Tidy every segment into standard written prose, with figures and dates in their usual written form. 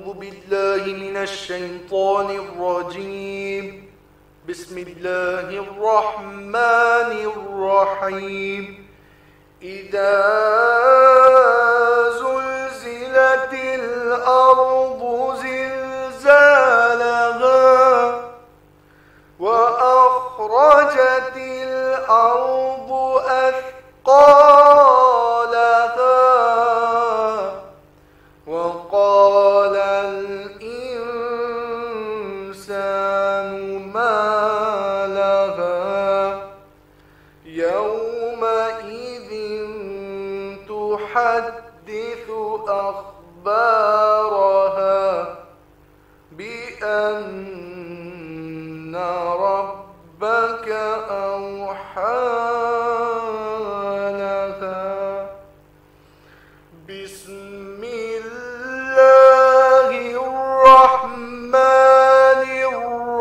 أعوذ بالله من الشيطان الرجيم. بسم الله الرحمن الرحيم. إذا زلزلت الأرض زلزالها وأخرجت الأرض أثقالها وقال الإنسان ما لها يومئذ تحدث أخبارها بأن ربك أوحى لها. بسم الله الرحمن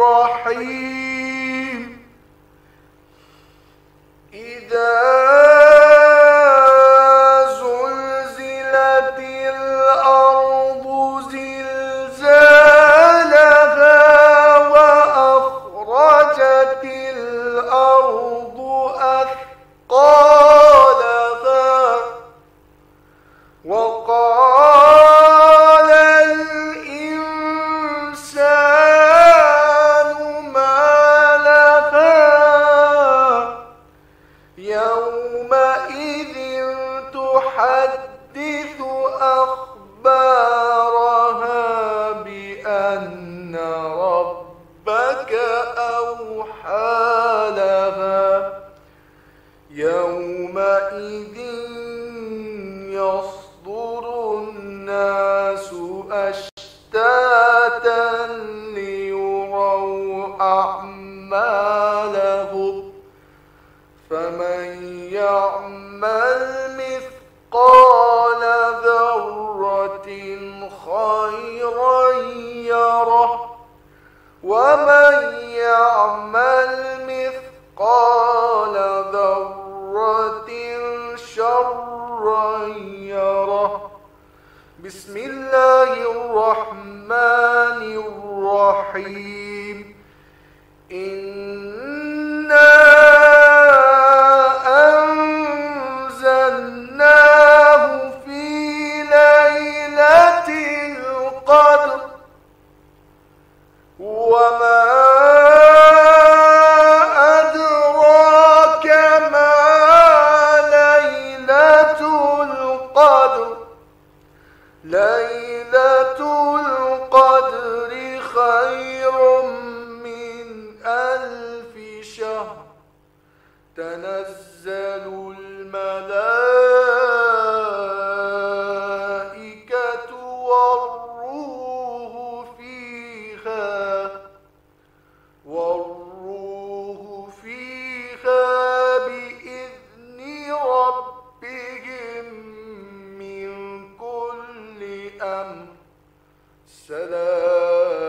الرحيم. إذا زلزلت الأرض زلزالها وأخرجت الأرض أثقالها وقال الإنسان ما لها يومئذ تحدث أخبارها بأن ربك أوحى لها. يومئذ يصدر الناس أشتاتا ليروا أعمالهم فمن يعمل مثقال ذرة خيرا يره ومن يعمل مثقال ذرة شرا يره. بسم الله الرحمن الرحيم. إنا أنزلناه في ليلة القدر وما أدراك ما ليلة القدر. ليلة القدر خير من 1000 شهر. تنزل الملائكة والروح فيها بإذن ربهم من كل أمر. سلام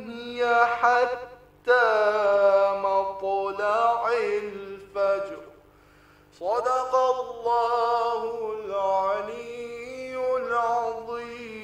هي حتى مطلع الفجر. صدق الله العلي العظيم.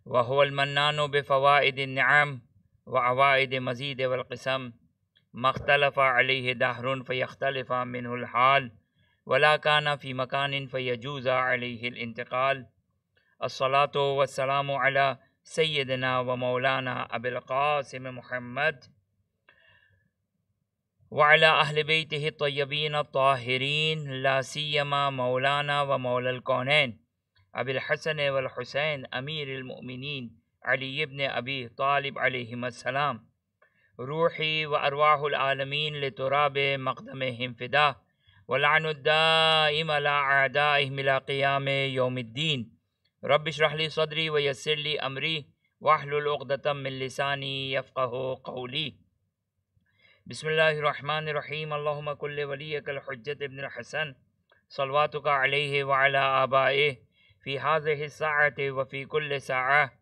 وهو المنان بفوائد النعم وعوائد مزيد والقسم ما اختلف عليه دهر فيختلف منه الحال ولا كان في مكان فيجوز عليه الانتقال. الصلاة والسلام على سيدنا ومولانا أبي القاسم محمد وعلى أهل بيته الطيبين الطاهرين لا سيما مولانا ومولى الكونين أبي الحسن والحسين أمير المؤمنين علي بن أبي طالب عليهما السلام. روحي وأرواح العالمين لتراب مقدمهم فداه ولعن الدائم على أعدائهم إلى قيام يوم الدين. رب اشرح لي صدري ويسر لي أمري واحلل عقدة من لساني يفقه قولي. بسم الله الرحمن الرحيم. اللهم كل وليك الحجة ابن الحسن صلواتك عليه وعلى آبائه في هذه الساعة وفي كل ساعة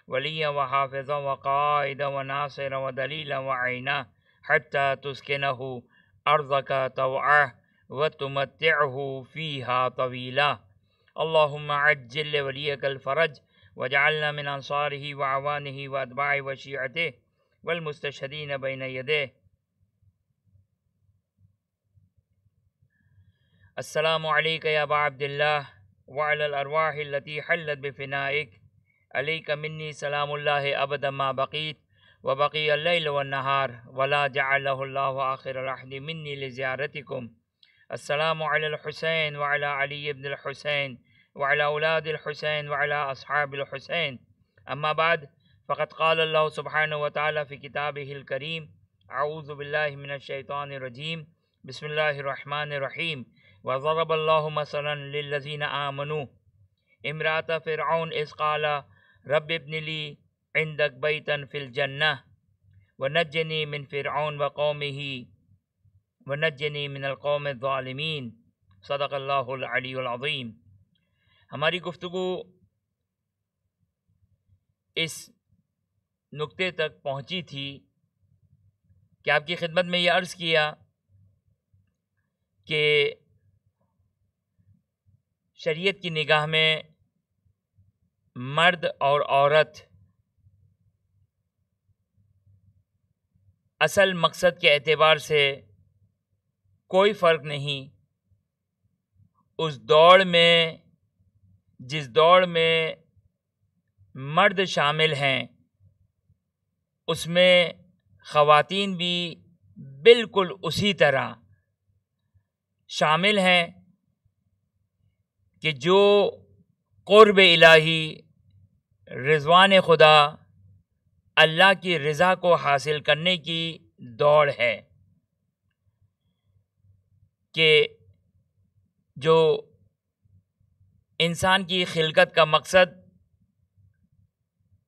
وليا وحافظا وقائدا وناصرا ودليلا وعينا حتى تسكنه أرضك طوعا وتمتعه فيها طويلا. اللهم عجل لوليك الفرج واجعلنا من أنصاره وعوانه وأتباعه وشيعته والمستشهدين بين يديه. السلام عليك يا أبا عبد الله وعلى الأرواح التي حلت بفنائك. عليك مني سلام الله أبدا ما بقيت وبقي الليل والنهار ولا جعله الله آخر العهد مني لزيارتكم. السلام على الحسين وعلى علي بن الحسين وعلى أولاد الحسين وعلى أصحاب الحسين. أما بعد، فقد قال الله سبحانه وتعالى في كتابه الكريم: أعوذ بالله من الشيطان الرجيم بسم الله الرحمن الرحيم. وضرب الله مثلا للذين آمنوا امرأة فرعون إذ قال رب ابن لي عندك بيتا في الجنة ونجني من فرعون وقومه ونجنی من القوم الظالمین. صدق اللہ العلی العظیم. ہماری گفتگو اس نقطے تک پہنچی تھی کہ آپ کی خدمت میں یہ عرض کیا کہ شریعت کی نگاہ میں مرد اور عورت اصل مقصد کے اعتبار سے کوئی فرق نہیں. اس دوڑ میں جس دوڑ میں مرد شامل ہیں اس میں خواتین بھی بالکل اسی طرح شامل ہیں کہ جو قرب الہی، رضوان خدا، اللہ کی رضا کو حاصل کرنے کی دوڑ ہے. کہ جو انسان کی خلقت کا مقصد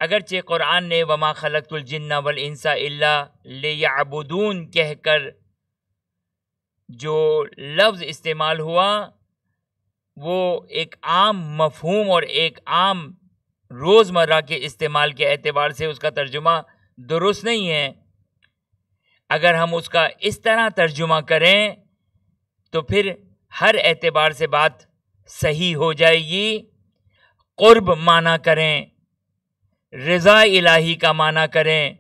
اگرچہ قرآن نے وما خلقت الجن والانس الا لیعبدون کہہ کر جو لفظ استعمال ہوا وہ ایک عام مفہوم اور ایک عام روزمرہ کے استعمال کے اعتبار سے اس کا ترجمہ درست نہیں ہے. اگر ہم اس کا اس طرح ترجمہ کریں تو پھر ہر اعتبار سے بات صحیح ہو جائے گی. قرب معنی کریں، رضا الہی کا معنی کریں،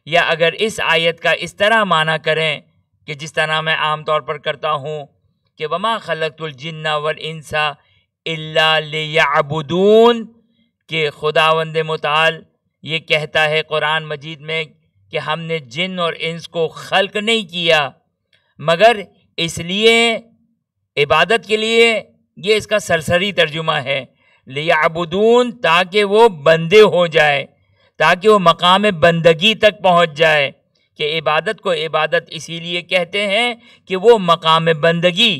یا اگر اس آیت کا اس طرح معنی کریں کہ جس طرح میں عام طور پر کرتا ہوں کہ وما خلقت الجن والانس الا لیعبدون، کہ خداوند متعال یہ کہتا ہے قرآن مجید میں کہ ہم نے جن اور انس کو خلق نہیں کیا مگر اس لیے عبادت کے لیے. یہ اس کا سرسری ترجمہ ہے، لیعبدون، تاکہ وہ بندے ہو جائے، تاکہ وہ مقام بندگی تک پہنچ جائے. کہ عبادت کو عبادت اسی لیے کہتے ہیں کہ وہ مقام بندگی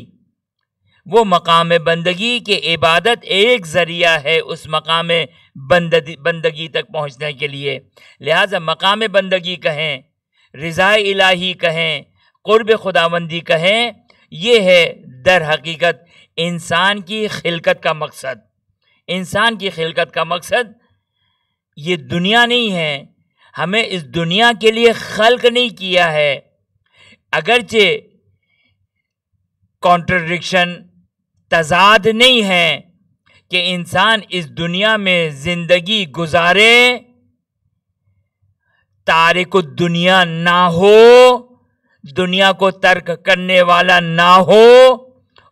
کہ عبادت ایک ذریعہ ہے اس مقام بندگی تک پہنچنے کے لیے. لہٰذا مقام بندگی کہیں، رضا الہی کہیں، قرب خداوندی کہیں، یہ ہے در حقیقت انسان کی خلقت کا مقصد. انسان کی خلقت کا مقصد یہ دنیا نہیں ہے. ہمیں اس دنیا کے لیے خلق نہیں کیا ہے. اگرچہ کانٹرڈکشن، تضاد نہیں ہے کہ انسان اس دنیا میں زندگی گزارے، تارک الدنیا نہ ہو، دنیا کو ترک کرنے والا نہ ہو،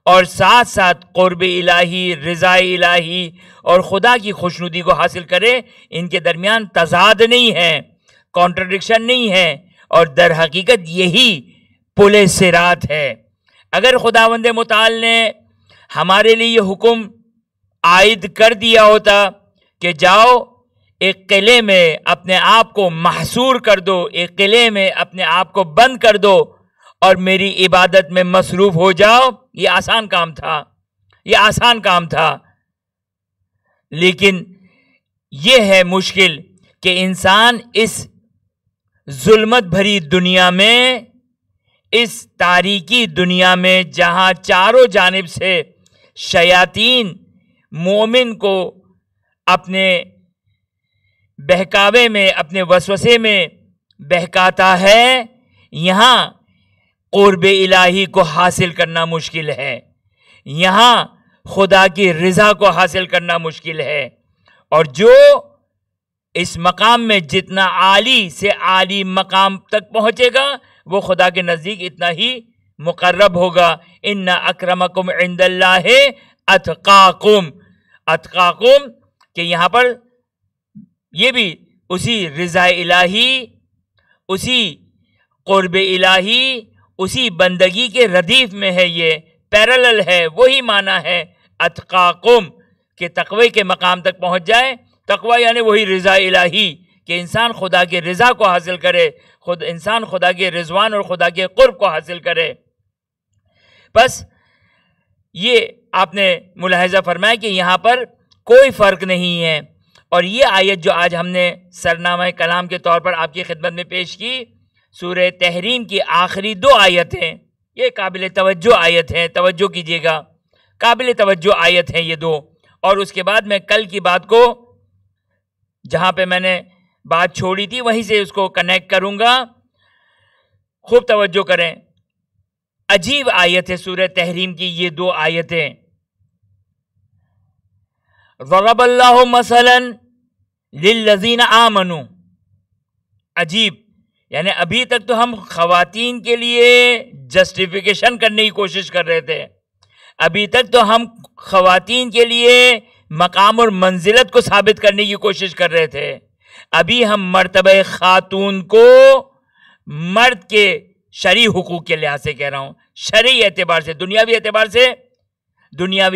اور ساتھ ساتھ قرب الہی، رضا الہی اور خدا کی خوشنودی کو حاصل کرے۔ ان کے درمیان تضاد نہیں ہے، کانٹرڈکشن نہیں ہے، اور در حقیقت یہی پل صراط ہے۔ اگر خداوند متعال نے ہمارے لیے یہ حکم عائد کر دیا ہوتا کہ جاؤ ایک قلعے میں اپنے آپ کو محصور کر دو، ایک قلعے میں اپنے آپ کو بند کر دو اور میری عبادت میں مصروف ہو جاؤ، یہ آسان کام تھا، یہ آسان کام تھا۔ لیکن یہ ہے مشکل کہ انسان اس ظلمت بھری دنیا میں، اس تاریکی دنیا میں، جہاں چاروں جانب سے شیاطین مومن کو اپنے بہکاوے میں، اپنے وسوسے میں بہکاتا ہے، یہاں قرب الہی کو حاصل کرنا مشکل ہے، یہاں خدا کی رضا کو حاصل کرنا مشکل ہے۔ اور جو اس مقام میں جتنا عالی سے عالی مقام تک پہنچے گا وہ خدا کے نزدیک اتنا ہی مقرب ہوگا۔ ان اکرمکم عند اللہ اتقاکم، اتقاکم کہ یہاں پر یہ بھی اسی رضا الہی، اسی قرب الہی، اسی بندگی کے ردیف میں ہے، یہ پیرلل ہے، وہی معنی ہے اتقاکم کہ تقوی کے مقام تک پہنچ جائے۔ تقوی یعنی وہی رضا الہی کہ انسان خدا کے رضا کو حاصل کرے، انسان خدا کے رضوان اور خدا کے قرب کو حاصل کرے۔ بس یہ آپ نے ملاحظہ فرمایا کہ یہاں پر کوئی فرق نہیں ہے۔ اور یہ آیت جو آج ہم نے سرنامہ کلام کے طور پر آپ کی خدمت میں پیش کی، سورہ تحریم کی آخری 2 آیتیں، یہ قابل توجہ آیت ہیں، توجہ کیجیے گا، قابل توجہ آیت ہیں یہ 2۔ اور اس کے بعد میں کل کی بات کو، جہاں پہ میں نے بات چھوڑی تھی وہیں سے اس کو کنیکٹ کروں گا، خوب توجہ کریں۔ عجیب آیت ہے سورہ تحریم کی یہ 2 آیتیں۔ ضرب اللہ مثلا للذین آمنوا، عجیب، یعنی ابھی تک تو ہم خواتین کے لیے جسٹیفیکیشن کرنے کی کوشش کر رہے تھے، ابھی تک تو ہم خواتین کے لیے مقام اور منزلت کو ثابت کرنے کی کوشش کر رہے تھے، ابھی ہم مرتبہ خاتون کو مرد کے شرعی حقوق کے لحاظ سے کہہ رہا ہوں، شرعی اعتبار سے، دنیاوی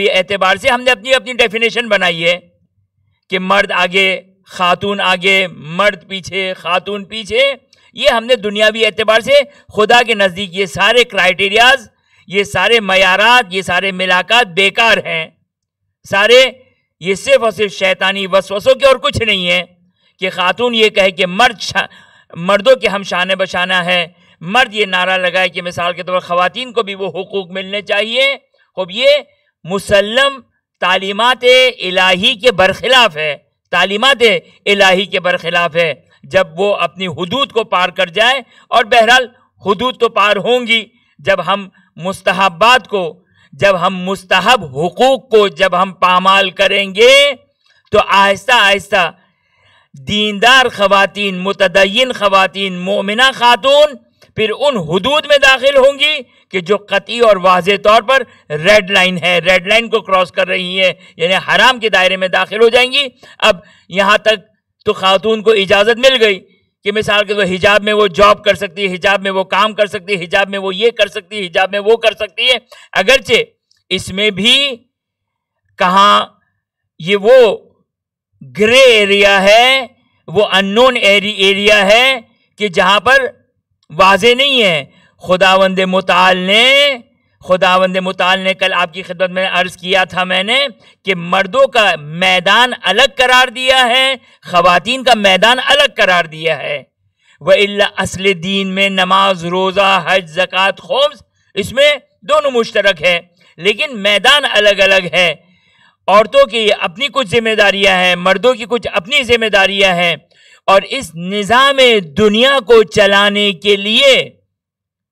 اعتبار سے ہم نے اپنی ڈیفینیشن بنائی ہے کہ مرد آگے، خاتون آگے، مرد پیچھے، خاتون پیچھے۔ یہ ہم نے دنیاوی اعتبار سے، خدا کے نزدیک یہ سارے کرائیٹیریاز، یہ سارے معیارات، یہ سارے ملاقات بیکار ہیں، سارے یہ صرف اور صرف شیطانی وسوسوں کے اور کچھ نہیں ہے کہ خاتون یہ کہے کہ مردوں کے ہم شانے بشانہ ہے، مرد یہ نعرہ لگائے کہ مثال کے طور پر خواتین کو بھی وہ حقوق ملنے چاہیے۔ خوب یہ مسلم تعلیمات الہی کے برخلاف ہے، تعلیمات الہی کے برخلاف ہے جب وہ اپنی حدود کو پار کر جائے۔ اور بہرحال حدود تو پار ہوں گی جب ہم مستحبات کو، جب ہم مستحب حقوق کو جب ہم پامال کریں گے تو آہستہ آہستہ دیندار خواتین، متدین خواتین، مومنہ خاتون پھر ان حدود میں داخل ہوں گی کہ جو قطعی اور واضح طور پر ریڈ لائن ہے، ریڈ لائن کو کراس کر رہی ہے، یعنی حرام کے دائرے میں داخل ہو جائیں گی۔ اب یہاں تک تو خاتون کو اجازت مل گئی کہ مثال کے طور پر حجاب میں وہ جاب کر سکتی ہے، حجاب میں وہ کام کر سکتی ہے، حجاب میں وہ یہ کر سکتی ہے، حجاب میں وہ کر سکتی ہے، اگرچہ اس میں بھی کہاں یہ وہ گرے ایریا ہے، وہ اننون ایریا ہے کہ جہاں پر واضح نہیں ہے۔ خداوند متعال نے کل آپ کی خدمت میں عرض کیا تھا میں نے کہ مردوں کا میدان الگ قرار دیا ہے، خواتین کا میدان الگ قرار دیا ہے۔ وَإِلَّا اصل دین میں نماز، روزہ، حج، زکوٰۃ، خمس، اس میں دونوں مشترک ہے لیکن میدان الگ الگ ہے۔ عورتوں کی اپنی کچھ ذمہ داریاں ہیں، مردوں کی کچھ اپنی ذمہ داریاں ہیں، اور اس نظام دنیا کو چلانے کے لیے،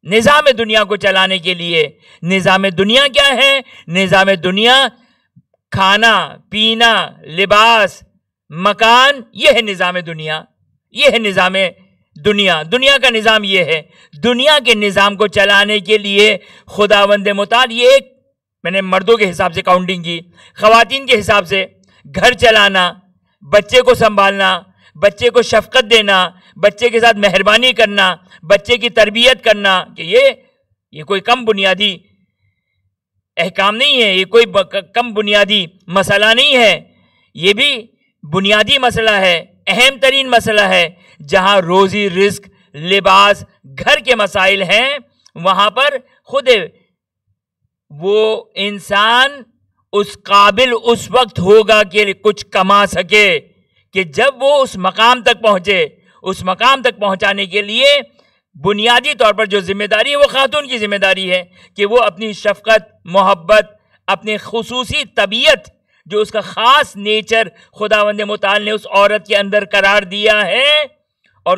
نظام دنیا کیا ہے؟ نظام دنیا کھانا پینا لباس مکان، یہ ہے نظام دنیا، یہ ہے نظام دنیا. دنیا کا نظام یہ ہے. دنیا کے نظام کو چلانے کے لیے خداوند متعال یہ ایک، میں نے مردوں کے حساب سے کاؤنٹنگ کی، خواتین کے حساب سے گھر چلانا، بچے کو سنبھالنا، بچے کو شفقت دینا، بچے کے ساتھ مہربانی کرنا، بچے کی تربیت کرنا، کہ یہ کوئی کم بنیادی احکام نہیں ہے، یہ کوئی کم بنیادی مسئلہ نہیں ہے. یہ بھی بنیادی مسئلہ ہے، اہم ترین مسئلہ ہے. جہاں روزی رزق لباس گھر کے مسائل ہیں، وہاں پر خود وہ انسان اس قابل اس وقت ہوگا کہ کچھ کما سکے کہ جب وہ اس مقام تک پہنچے. اس مقام تک پہنچانے کے لیے بنیادی طور پر جو ذمہ داری ہے وہ خاتون کی ذمہ داری ہے کہ وہ اپنی شفقت، محبت، اپنی خصوصی طبیعت، جو اس کا خاص نیچر خداوند متعال نے اس عورت کے اندر قرار دیا ہے. اور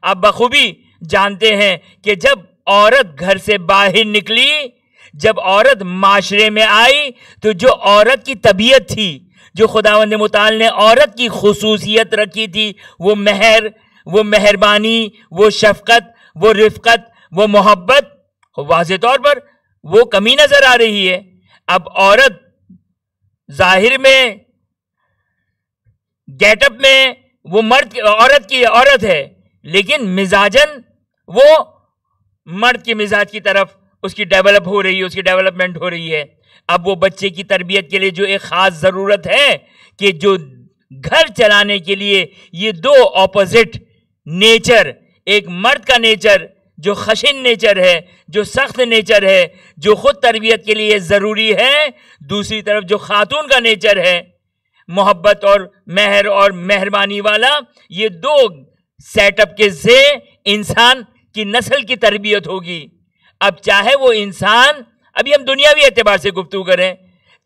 آپ بخوبی جانتے ہیں کہ جب عورت گھر سے باہر نکلی، جب عورت معاشرے میں آئی، تو جو عورت کی طبیعت تھی، جو خداوند متعال نے عورت کی خصوصیت رکھی تھی، وہ مہر، وہ مہربانی، وہ شفقت، وہ رفقت، وہ محبت، واضح طور پر وہ کمی نظر آ رہی ہے. اب عورت ظاہر میں گیٹ اپ میں وہ عورت ہے، لیکن مزاجن وہ مرد کے مزاج کی طرف اس کی ڈیولپ ہو رہی ہے، اس کی ڈیولپمنٹ ہو رہی ہے. اب وہ بچے کی تربیت کے لیے جو ایک خاص ضرورت ہے کہ جو گھر چلانے کے لیے یہ دو اپوزٹ نیچر، ایک مرد کا نیچر جو خشن نیچر ہے، جو سخت نیچر ہے، جو خود تربیت کے لیے ضروری ہے، دوسری طرف جو خاتون کا نیچر ہے محبت اور مہر اور مہربانی والا، یہ دو سیٹ اپ کے سے انسان کی نسل کی تربیت ہوگی. اب چاہے وہ انسان، ابھی ہم دنیاوی اعتبار سے گفتگو کریں،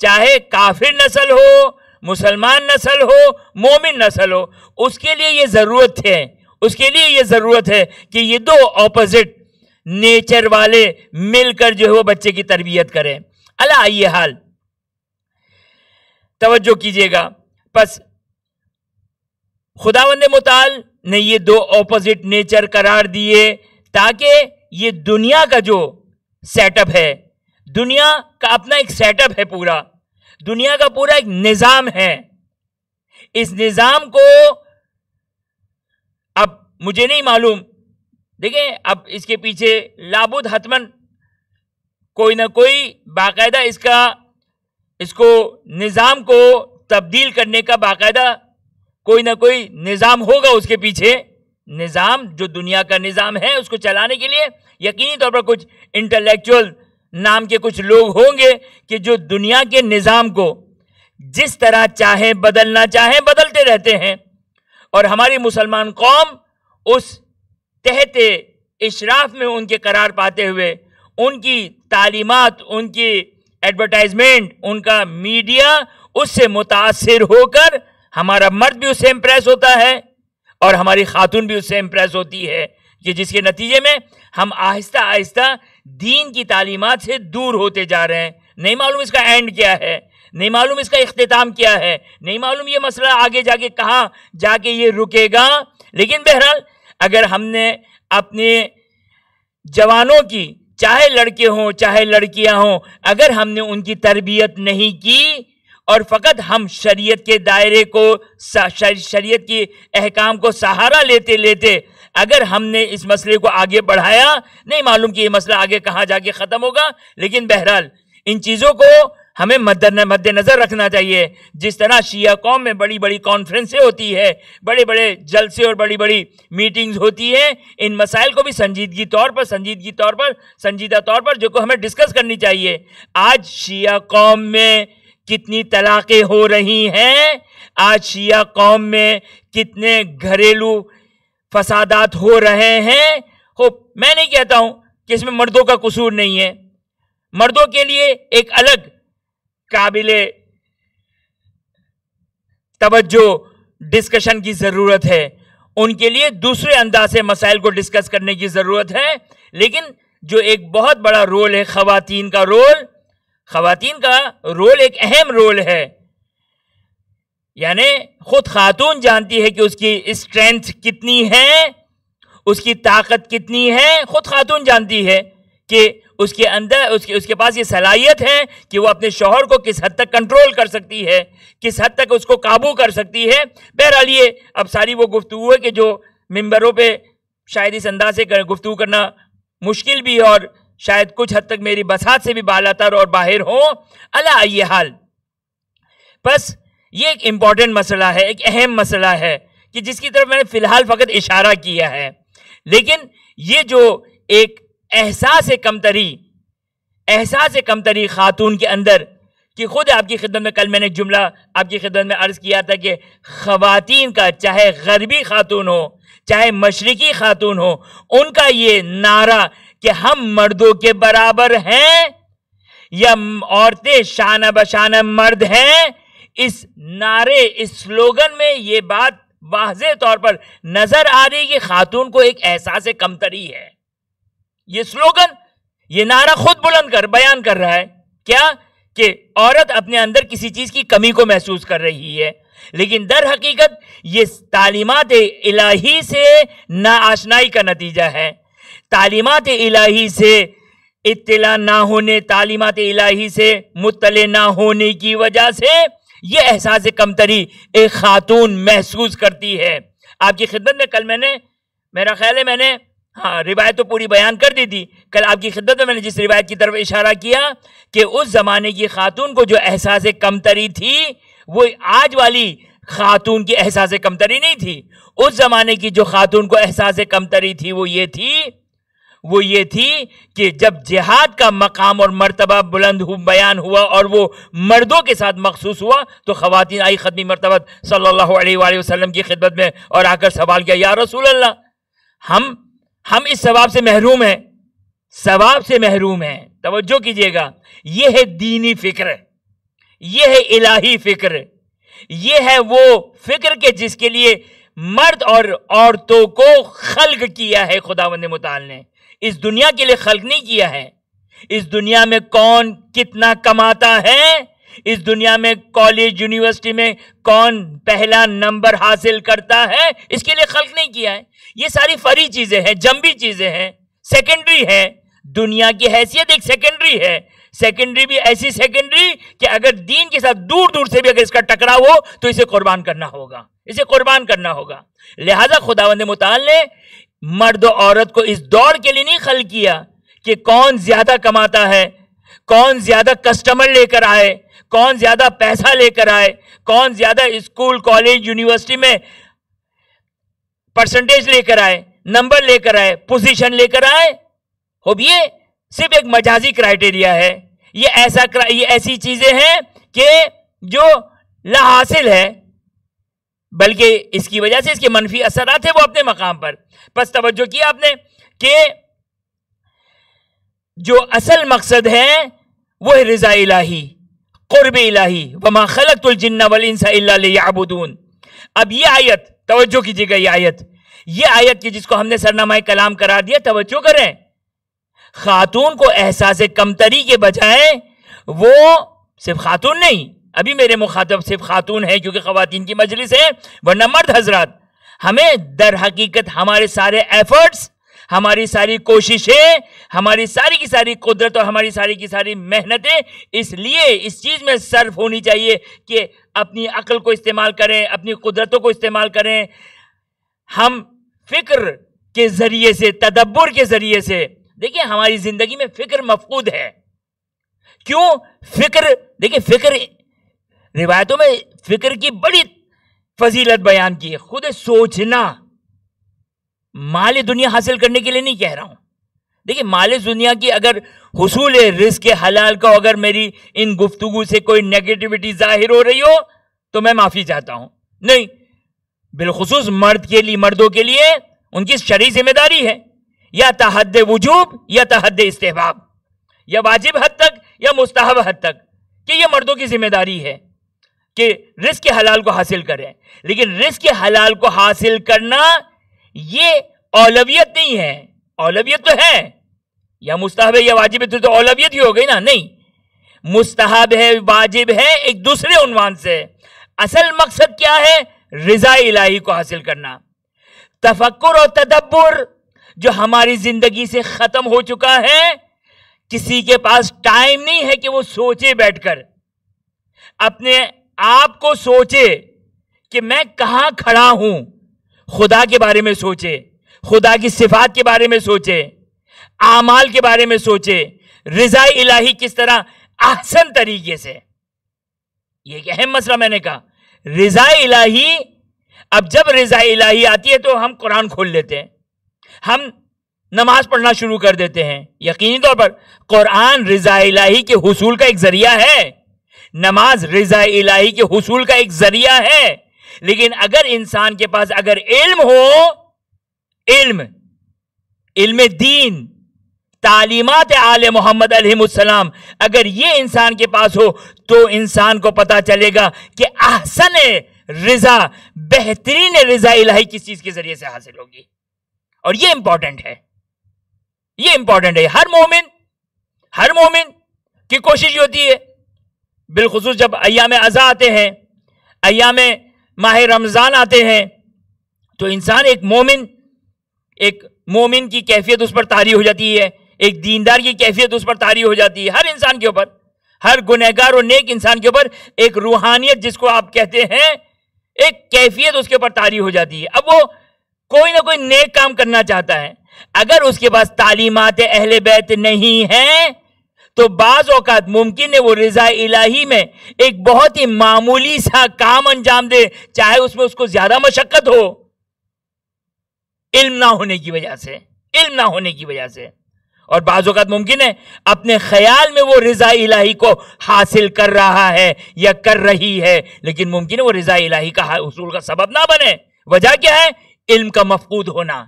چاہے کافر نسل ہو، مسلمان نسل ہو، مومن نسل ہو، اس کے لیے یہ ضرورت ہے، اس کے لیے یہ ضرورت ہے کہ یہ دو اپوزٹ نیچر والے مل کر جو ہے وہ بچے کی تربیت کریں. اللہ ای حال توجہ کیجئے گا. پس خداوند متعال نے یہ دو اپوزٹ نیچر قرار دیے تاکہ یہ دنیا کا جو سیٹ اپ ہے، دنیا کا اپنا ایک سیٹ اپ ہے، پورا دنیا کا پورا ایک نظام ہے. اس نظام کو اب مجھے نہیں معلوم، دیکھیں اب اس کے پیچھے لابد حتمن کوئی نہ کوئی باقاعدہ اس کو نظام کو تبدیل کرنے کا باقاعدہ کوئی نہ کوئی نظام ہوگا. اس کے پیچھے نظام جو دنیا کا نظام ہے اس کو چلانے کے لیے یقینی طور پر کچھ انٹلیکچوئل نام کے کچھ لوگ ہوں گے کہ جو دنیا کے نظام کو جس طرح چاہیں بدلنا چاہیں بدلتے رہتے ہیں. اور ہماری مسلمان قوم اس تحت اشراف میں ان کے قرار پاتے ہوئے، ان کی تعلیمات، ان کی ایڈورٹائزمنٹ، ان کا میڈیا، اس سے متاثر ہو کر ہمارا مرد بھی اس سے امپریس ہوتا ہے اور ہماری خاتون بھی اس سے امپریس ہوتی ہے، کہ جس کے نتیجے میں ہم آہستہ آہستہ دین کی تعلیمات سے دور ہوتے جا رہے ہیں. نہیں معلوم اس کا اینڈ کیا ہے، نہیں معلوم اس کا اختتام کیا ہے، نہیں معلوم یہ مسئلہ آگے جا کے کہاں جا کے یہ رکے گا. لیکن بہرحال اگر ہم نے اپنے جوانوں کی، چاہے لڑکے ہوں چاہے لڑکیاں ہوں، اگر ہم نے ان کی تربیت نہیں کی اور فقط ہم شریعت کے دائرے کو، شریعت کی احکام کو سہارا لیتے لیتے اگر ہم نے اس مسئلے کو آگے بڑھایا، نہیں معلوم کہ یہ مسئلہ آگے کہاں جا کے ختم ہوگا. لیکن بہرحال ان چیزوں کو ہمیں مد نظر رکھنا چاہیے. جس طرح شیعہ قوم میں بڑی بڑی کانفرنسیں ہوتی ہے، بڑے بڑے جلسے اور بڑی بڑی میٹنگز ہوتی ہیں، ان مسائل کو بھی سنجیدہ طور پر جو کو ہمیں ڈسکس کرنی چاہیے. آج شیعہ قوم میں کتنی طلاقیں ہو رہی ہیں، آج شیعہ قوم میں کتنے گھریلو فسادات ہو رہے ہیں. میں نہیں کہتا ہوں کہ اس میں مردوں کا قصور نہیں ہے، مردوں کے لیے ایک الگ قابل توجہ ڈسکشن کی ضرورت ہے، ان کے لیے دوسرے انداز سے مسائل کو ڈسکس کرنے کی ضرورت ہے. لیکن جو ایک بہت بڑا رول ہے خواتین کا رول ایک اہم رول ہے. یعنی خود خاتون جانتی ہے کہ اس کی اسٹرینتھ کتنی ہے، اس کی طاقت کتنی ہے. خود خاتون جانتی ہے کہ اس کے اندر اس کے پاس یہ صلاحیت ہے کہ وہ اپنے شوہر کو کس حد تک کنٹرول کر سکتی ہے، کس حد تک اس کو قابو کر سکتی ہے. بہرحال یہ اب ساری وہ گفتگو ہے کہ جو ممبروں پہ شاید اس انداز سے گفتگو کرنا مشکل بھی ہے اور شاید کچھ حد تک میری بساط سے بھی بالاتر اور باہر ہوں. علی ای حال بس یہ ایک امپورٹنٹ مسئلہ ہے، ایک اہم مسئلہ ہے کہ جس کی طرف میں نے فی الحال فقط اشارہ کیا ہے. لیکن یہ جو ایک احساس کمتری خاتون کے اندر، کہ خود آپ کی خدمت میں کل میں نے ایک جملہ آپ کی خدمت میں عرض کیا تھا کہ خواتین کا، چاہے غربی خاتون ہو چاہے مشرقی خاتون ہو، ان کا یہ نعرہ کہ ہم مردوں کے برابر ہیں یا عورتیں شانہ بشانہ مرد ہیں، اس نعرے، اس سلوگن میں یہ بات واضح طور پر نظر آ رہی کہ خاتون کو ایک احساس کمتری ہے. یہ سلوگن، یہ نعرہ خود بلند بیان کر رہا ہے کیا؟ کہ عورت اپنے اندر کسی چیز کی کمی کو محسوس کر رہی ہے. لیکن در حقیقت یہ تعلیمات الہی سے ناآشنائی کا نتیجہ ہے. تعلیمات الہی سے اطلاع نہ ہونے، تعلیمات الہی سے مطلع نہ ہونے کی وجہ سے یہ احساس کمتری ایک خاتون محسوس کرتی ہے. آپ کی خدمت میں کل میرا خیال ہے میں نے روایت تو پوری بیان کر دی تھی. کل آپ کی خدمت میں نے جس روایت کی طرف اشارہ کیا کہ اس زمانے کی خاتون کو جو احساس کمتری تھی وہ آج والی خاتون کی احساس کمتری نہیں تھی. اس زمانے کی جو خاتون کو احساس کمتری تھی وہ یہ تھی کہ جب جہاد کا مقام اور مرتبہ بلند بیان ہوا اور وہ مردوں کے ساتھ مخصوص ہوا تو خواتین آئی ختمی مرتبہ صلی اللہ علیہ وآلہ وسلم کی خدمت میں اور آ کر سوال کیا، یا رسول اللہ ہم اس ثواب سے محروم ہیں. توجہ کیجئے گا، یہ ہے دینی فکر، یہ ہے الہی فکر، یہ ہے وہ فکر کہ جس کے لیے مرد اور عورتوں کو خلق کیا ہے خداوند متعال نے. اس دنیا کے لیے خلق نہیں کیا ہے. اس دنیا میں کون کتنا کماتا ہے، اس دنیا میں کالج یونیورسٹی میں کون پہلا نمبر حاصل کرتا ہے، اس کے لیے خلق نہیں کیا ہے. یہ ساری فری چیزیں ہیں، جنبی چیزیں ہیں، سیکنڈری ہے. دنیا کی حیثیت ایک سیکنڈری ہے. سیکنڈری بھی ایسی سیکنڈری کہ اگر دین کے ساتھ دور دور سے بھی اگر اس کا ٹکراؤ ہو تو اسے قربان کرنا ہوگا. لہذا خداوند متعال نے مرد و عورت کو اس دور کے لیے نہیں خلق کیا کہ کون زیادہ کماتا ہے، کون زیادہ کسٹمر لے کر آئے، کون زیادہ پیسہ لے کر آئے، کون زیادہ اسکول کالج یونیورسٹی میں پرسنٹیج لے کر آئے، نمبر لے کر آئے، پوزیشن لے کر آئے. اب یہ صرف ایک مجازی کرائیٹیریا ہے. یہ ایسی چیزیں ہیں کہ جو لا حاصل ہے، بلکہ اس کی وجہ سے اس کے منفی اثرات ہیں وہ اپنے مقام پر. پس توجہ کیا آپ نے کہ جو اصل مقصد ہے وہ ہے رضا الہی، قرب الہی. وما خلقت الجن والانس الا لیعبدون. اب یہ آیت توجہ کیجیے گا، یہ آیت کی جس کو ہم نے سرنامہ کلام قرار دیا، توجہ کریں. خاتون کو احساس کمتری کے بجائے وہ صرف خاتون نہیں، ابھی میرے مخاطب صرف خاتون ہے کیونکہ خواتین کی مجلس ہے، ورنہ مرد حضرات ہمیں در حقیقت ہمارے سارے ایفرٹس، ہماری ساری کوششیں، ہماری ساری کی ساری قدرت اور ہماری ساری کی ساری محنتیں اس لیے اس چیز میں صرف ہونی چاہیے کہ اپنی عقل کو استعمال کریں، اپنی قدرتوں کو استعمال کریں. ہم فکر کے ذریعے سے، تدبر کے ذریعے سے، دیکھیں ہماری زندگی میں فکر مفقود ہے. کیوں؟ دیکھیں فکر روایتوں میں فکر کی بڑی فضیلت بیان کی ہے. خود سوچنا، مال دنیا حاصل کرنے کے لیے نہیں کہہ رہا ہوں. دیکھیں مال دنیا کی اگر حصول رزق حلال کا اگر میری ان گفتگو سے کوئی نیگیٹیوٹی ظاہر ہو رہی ہو تو میں معافی چاہتا ہوں. نہیں، بالخصوص مردوں کے لیے ان کی شرعی ذمہ داری ہے، یا تحد وجوب یا تحد استحباب، یا واجب حد تک یا مستحب حد تک، کہ یہ مردوں کی ذمہ داری ہے کہ رزق حلال کو حاصل کریں. لیکن رزق حلال کو حاصل کرنا یہ اولویت نہیں ہے. اولویت تو ہے، یا مستحب ہے یا واجب ہے تو اولویت ہی ہو گئی نا. نہیں، مستحب ہے، واجب ہے ایک دوسرے عنوان سے. اصل مقصد کیا ہے؟ رضا الہی کو حاصل کرنا. تفکر اور تدبر جو ہماری زندگی سے ختم ہو چکا ہے. کسی کے پاس ٹائم نہیں ہے کہ وہ سوچے بیٹھ کر, اپنے آپ کو سوچے کہ میں کہاں کھڑا ہوں, خدا کے بارے میں سوچے, خدا کی صفات کے بارے میں سوچے, اعمال کے بارے میں سوچے, رضا الہی کس طرح احسن طریقے سے. یہ ایک اہم مسئلہ میں نے کہا, رضا الہی. اب جب رضا الہی آتی ہے تو ہم قرآن کھول لیتے ہیں, ہم نماز پڑھنا شروع کر دیتے ہیں. یقینی طور پر قرآن رضا الہی کے حصول کا ایک ذریعہ ہے, نماز رضا الہی کے حصول کا ایک ذریعہ ہے. لیکن اگر انسان کے پاس اگر علم ہو, علم دین, تعلیمات آل محمد علیہ السلام, اگر یہ انسان کے پاس ہو تو انسان کو پتا چلے گا کہ احسن رضا, بہترین رضا الہی کس چیز کے ذریعے سے حاصل ہوگی. اور یہ امپورٹنٹ ہے, یہ امپورٹنٹ ہے. ہر مومن کی کوشش ہوتی ہے, بالخصوص جب ایام عزا آتے ہیں, ایام ماہ رمضان آتے ہیں, تو انسان ایک مومن کی کیفیت اس پر طاری ہو جاتی ہے, ایک دیندار کی کیفیت اس پر طاری ہو جاتی ہے. ہر انسان کے اوپر, ہر گنہگار اور نیک انسان کے اوپر ایک روحانیت جس کو آپ کہتے ہیں, ایک کیفیت اس کے اوپر طاری ہو جاتی ہے. اب وہ کوئی نہ کوئی نیک کام کرنا چاہتا ہے, اگر اس کے پاس تعلیمات اہل بیت نہیں ہیں تو بعض اوقات ممکن ہے وہ رضا الہی میں ایک بہت ہی معمولی سا کام انجام دے, چاہے اس میں اس کو زیادہ مشقت ہو, علم نہ ہونے کی وجہ سے. اور بعض اوقات ممکن ہے اپنے خیال میں وہ رضا الہی کو حاصل کر رہا ہے یا کر رہی ہے, لیکن ممکن ہے وہ رضا الہی کا حصول کا سبب نہ بنے. وجہ کیا ہے؟ علم کا مفقود ہونا,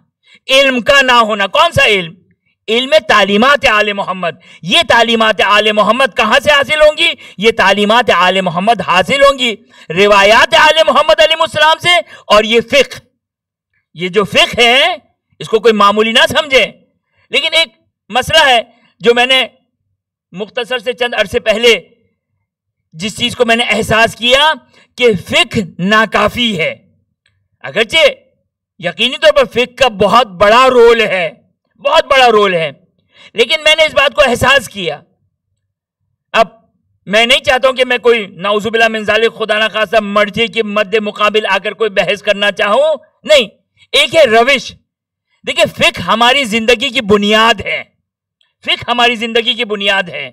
علم کا نہ ہونا. کون سا علم؟ علم تعلیمات آل محمد. یہ تعلیمات آل محمد کہاں سے حاصل ہوں گی؟ یہ تعلیمات آل محمد حاصل ہوں گی روایات آل محمد علیہ السلام سے. اور یہ فقہ, یہ جو فقہ ہے اس کو کوئی معمولی نہ سمجھے. لیکن ایک مسئلہ ہے جو میں نے مختصر سے چند عرصے پہلے جس چیز کو میں نے احساس کیا کہ فقہ ناکافی ہے. اگرچہ یقینی طور پر فقہ کا بہت بڑا رول ہے, لیکن میں نے اس بات کو احساس کیا. اب میں نہیں چاہتا ہوں کہ میں کوئی نعوذ باللہ من ذالک خدا نہ خواستہ مرجع کے مد مقابل آ کر کوئی بحث کرنا چاہوں, نہیں. ایک ہے روش. دیکھیں, فقہ ہماری زندگی کی بنیاد ہے, فقہ ہماری زندگی کی بنیاد ہے.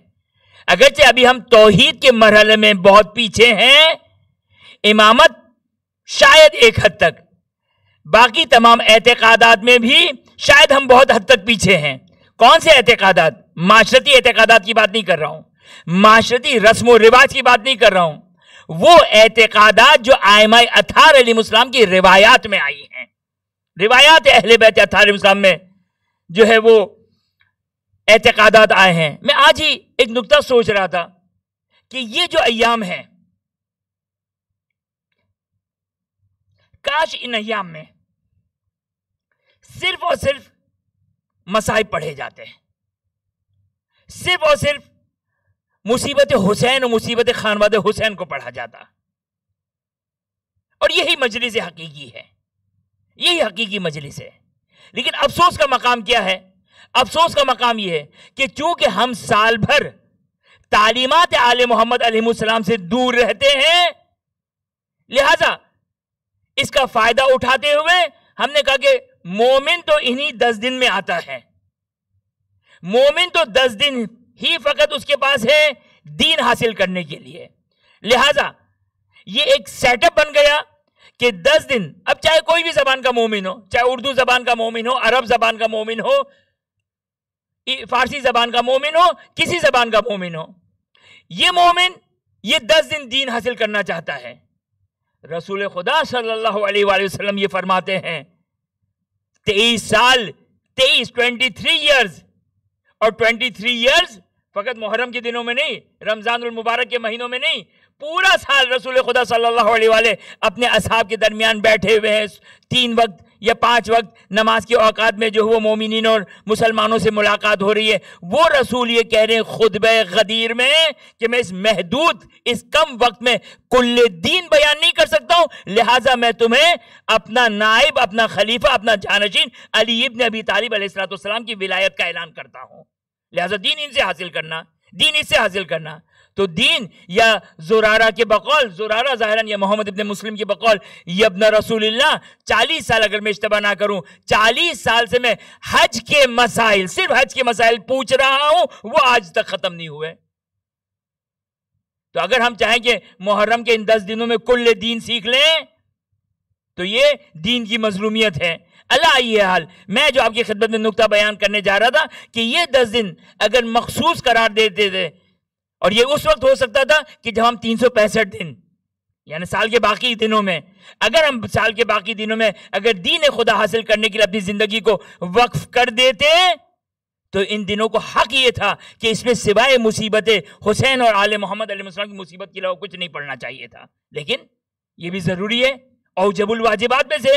اگرچہ ابھی ہم توحید کے مرحلے میں بہت پیچھے ہیں, امامت شاید ایک حد تک, باقی تمام اعتقادات میں بھی شاید ہم بہت حد تک پیچھے ہیں. کون سے اعتقادات؟ معاشرتی اعتقادات کی بات نہیں کر رہا ہوں, معاشرتی رسم و رواج کی بات نہیں کر رہا ہوں. وہ اعتقادات جو ائمہ اطہار علیہ السلام کی روایات میں آئی ہیں, روایات اہل بیت اطہار علیہ السلام میں جو ہے وہ اعتقادات آئے ہیں. میں آج ہی ایک نکتہ سوچ رہا تھا کہ یہ جو ایام ہیں, کاش ان ایام میں صرف اور صرف مصائب پڑھے جاتے ہیں, صرف اور صرف مصیبت حسین اور مصیبت خانواد حسین کو پڑھا جاتا. اور یہی مجلس حقیقی ہے, یہی حقیقی مجلس ہے. لیکن افسوس کا مقام کیا ہے؟ افسوس کا مقام یہ ہے کہ چونکہ ہم سال بھر تعلیمات آل محمد علیہ السلام سے دور رہتے ہیں, لہذا اس کا فائدہ اٹھاتے ہوئے ہم نے کہا کہ مومن تو انہی 10 دن میں آتا ہے, مومن تو 10 دن ہی فقط اس کے پاس ہے دین حاصل کرنے کے لیے. لہذا یہ ایک سیٹ اپ بن گیا کہ 10 دن, اب چاہے کوئی بھی زبان کا مومن ہو, چاہے اردو زبان کا مومن ہو, عرب زبان کا مومن ہو, فارسی زبان کا مومن ہو, کسی زبان کا مومن ہو, یہ مومن یہ 10 دن دین حاصل کرنا چاہتا ہے. رسول خدا صلی اللہ علیہ وآلہ وسلم یہ فرماتے ہیں 23 سال 23 ایئرز, اور 23 ایئرز فقط محرم کے دنوں میں نہیں, رمضان المبارک کے مہینوں میں نہیں, پورا سال رسول خدا صلی اللہ علیہ وآلہ اپنے اصحاب کے درمیان بیٹھے ہوئے ہیں, 3 وقت یا 5 وقت نماز کے اوقات میں جو وہ مومنین اور مسلمانوں سے ملاقات ہو رہی ہے، وہ رسول یہ کہہ رہے ہیں خطبہ غدیر میں کہ میں اس محدود، اس کم وقت میں کل دین بیان نہیں کر سکتا ہوں، لہٰذا میں تمہیں اپنا نائب، اپنا خلیفہ، اپنا جانشین علی ابن ابی طالب علیہ السلام کی ولایت کا اعلان کرتا ہوں، لہٰذا دین ان سے حاصل کرنا، دین اس سے حاصل کرنا۔ تو دین یا زرارہ کے بقول، زرارہ ظاہراً یا محمد ابن مسلم کے بقول، یہ ابن رسول اللہ 40 سال، اگر میں اشتباہ نہ کروں 40 سال سے میں حج کے مسائل، صرف حج کے مسائل پوچھ رہا ہوں، وہ آج تک ختم نہیں ہوئے۔ تو اگر ہم چاہیں کہ محرم کے ان 10 دنوں میں کل دین سیکھ لیں تو یہ دین کی مظلومیت ہے۔ اللہ یہ حال، میں جو آپ کی خدمت میں نقطہ بیان کرنے جا رہا تھا کہ یہ 10 دن اگر مخصوص قرار دیتے تھے، اور یہ اس وقت ہو سکتا تھا کہ جب ہم 365 دن یعنی سال کے باقی دنوں میں، اگر ہم سال کے باقی دنوں میں اگر دین خدا حاصل کرنے کے لیے اپنی زندگی کو وقف کر دیتے تو ان دنوں کو حق یہ تھا کہ اس میں سوائے مصیبت حسین اور آل محمد علیہ السلام کی مصیبت کے علاوہ کچھ نہیں پڑھنا چاہیے تھا۔ لیکن یہ بھی ضروری ہے، اوجب الواجبات میں سے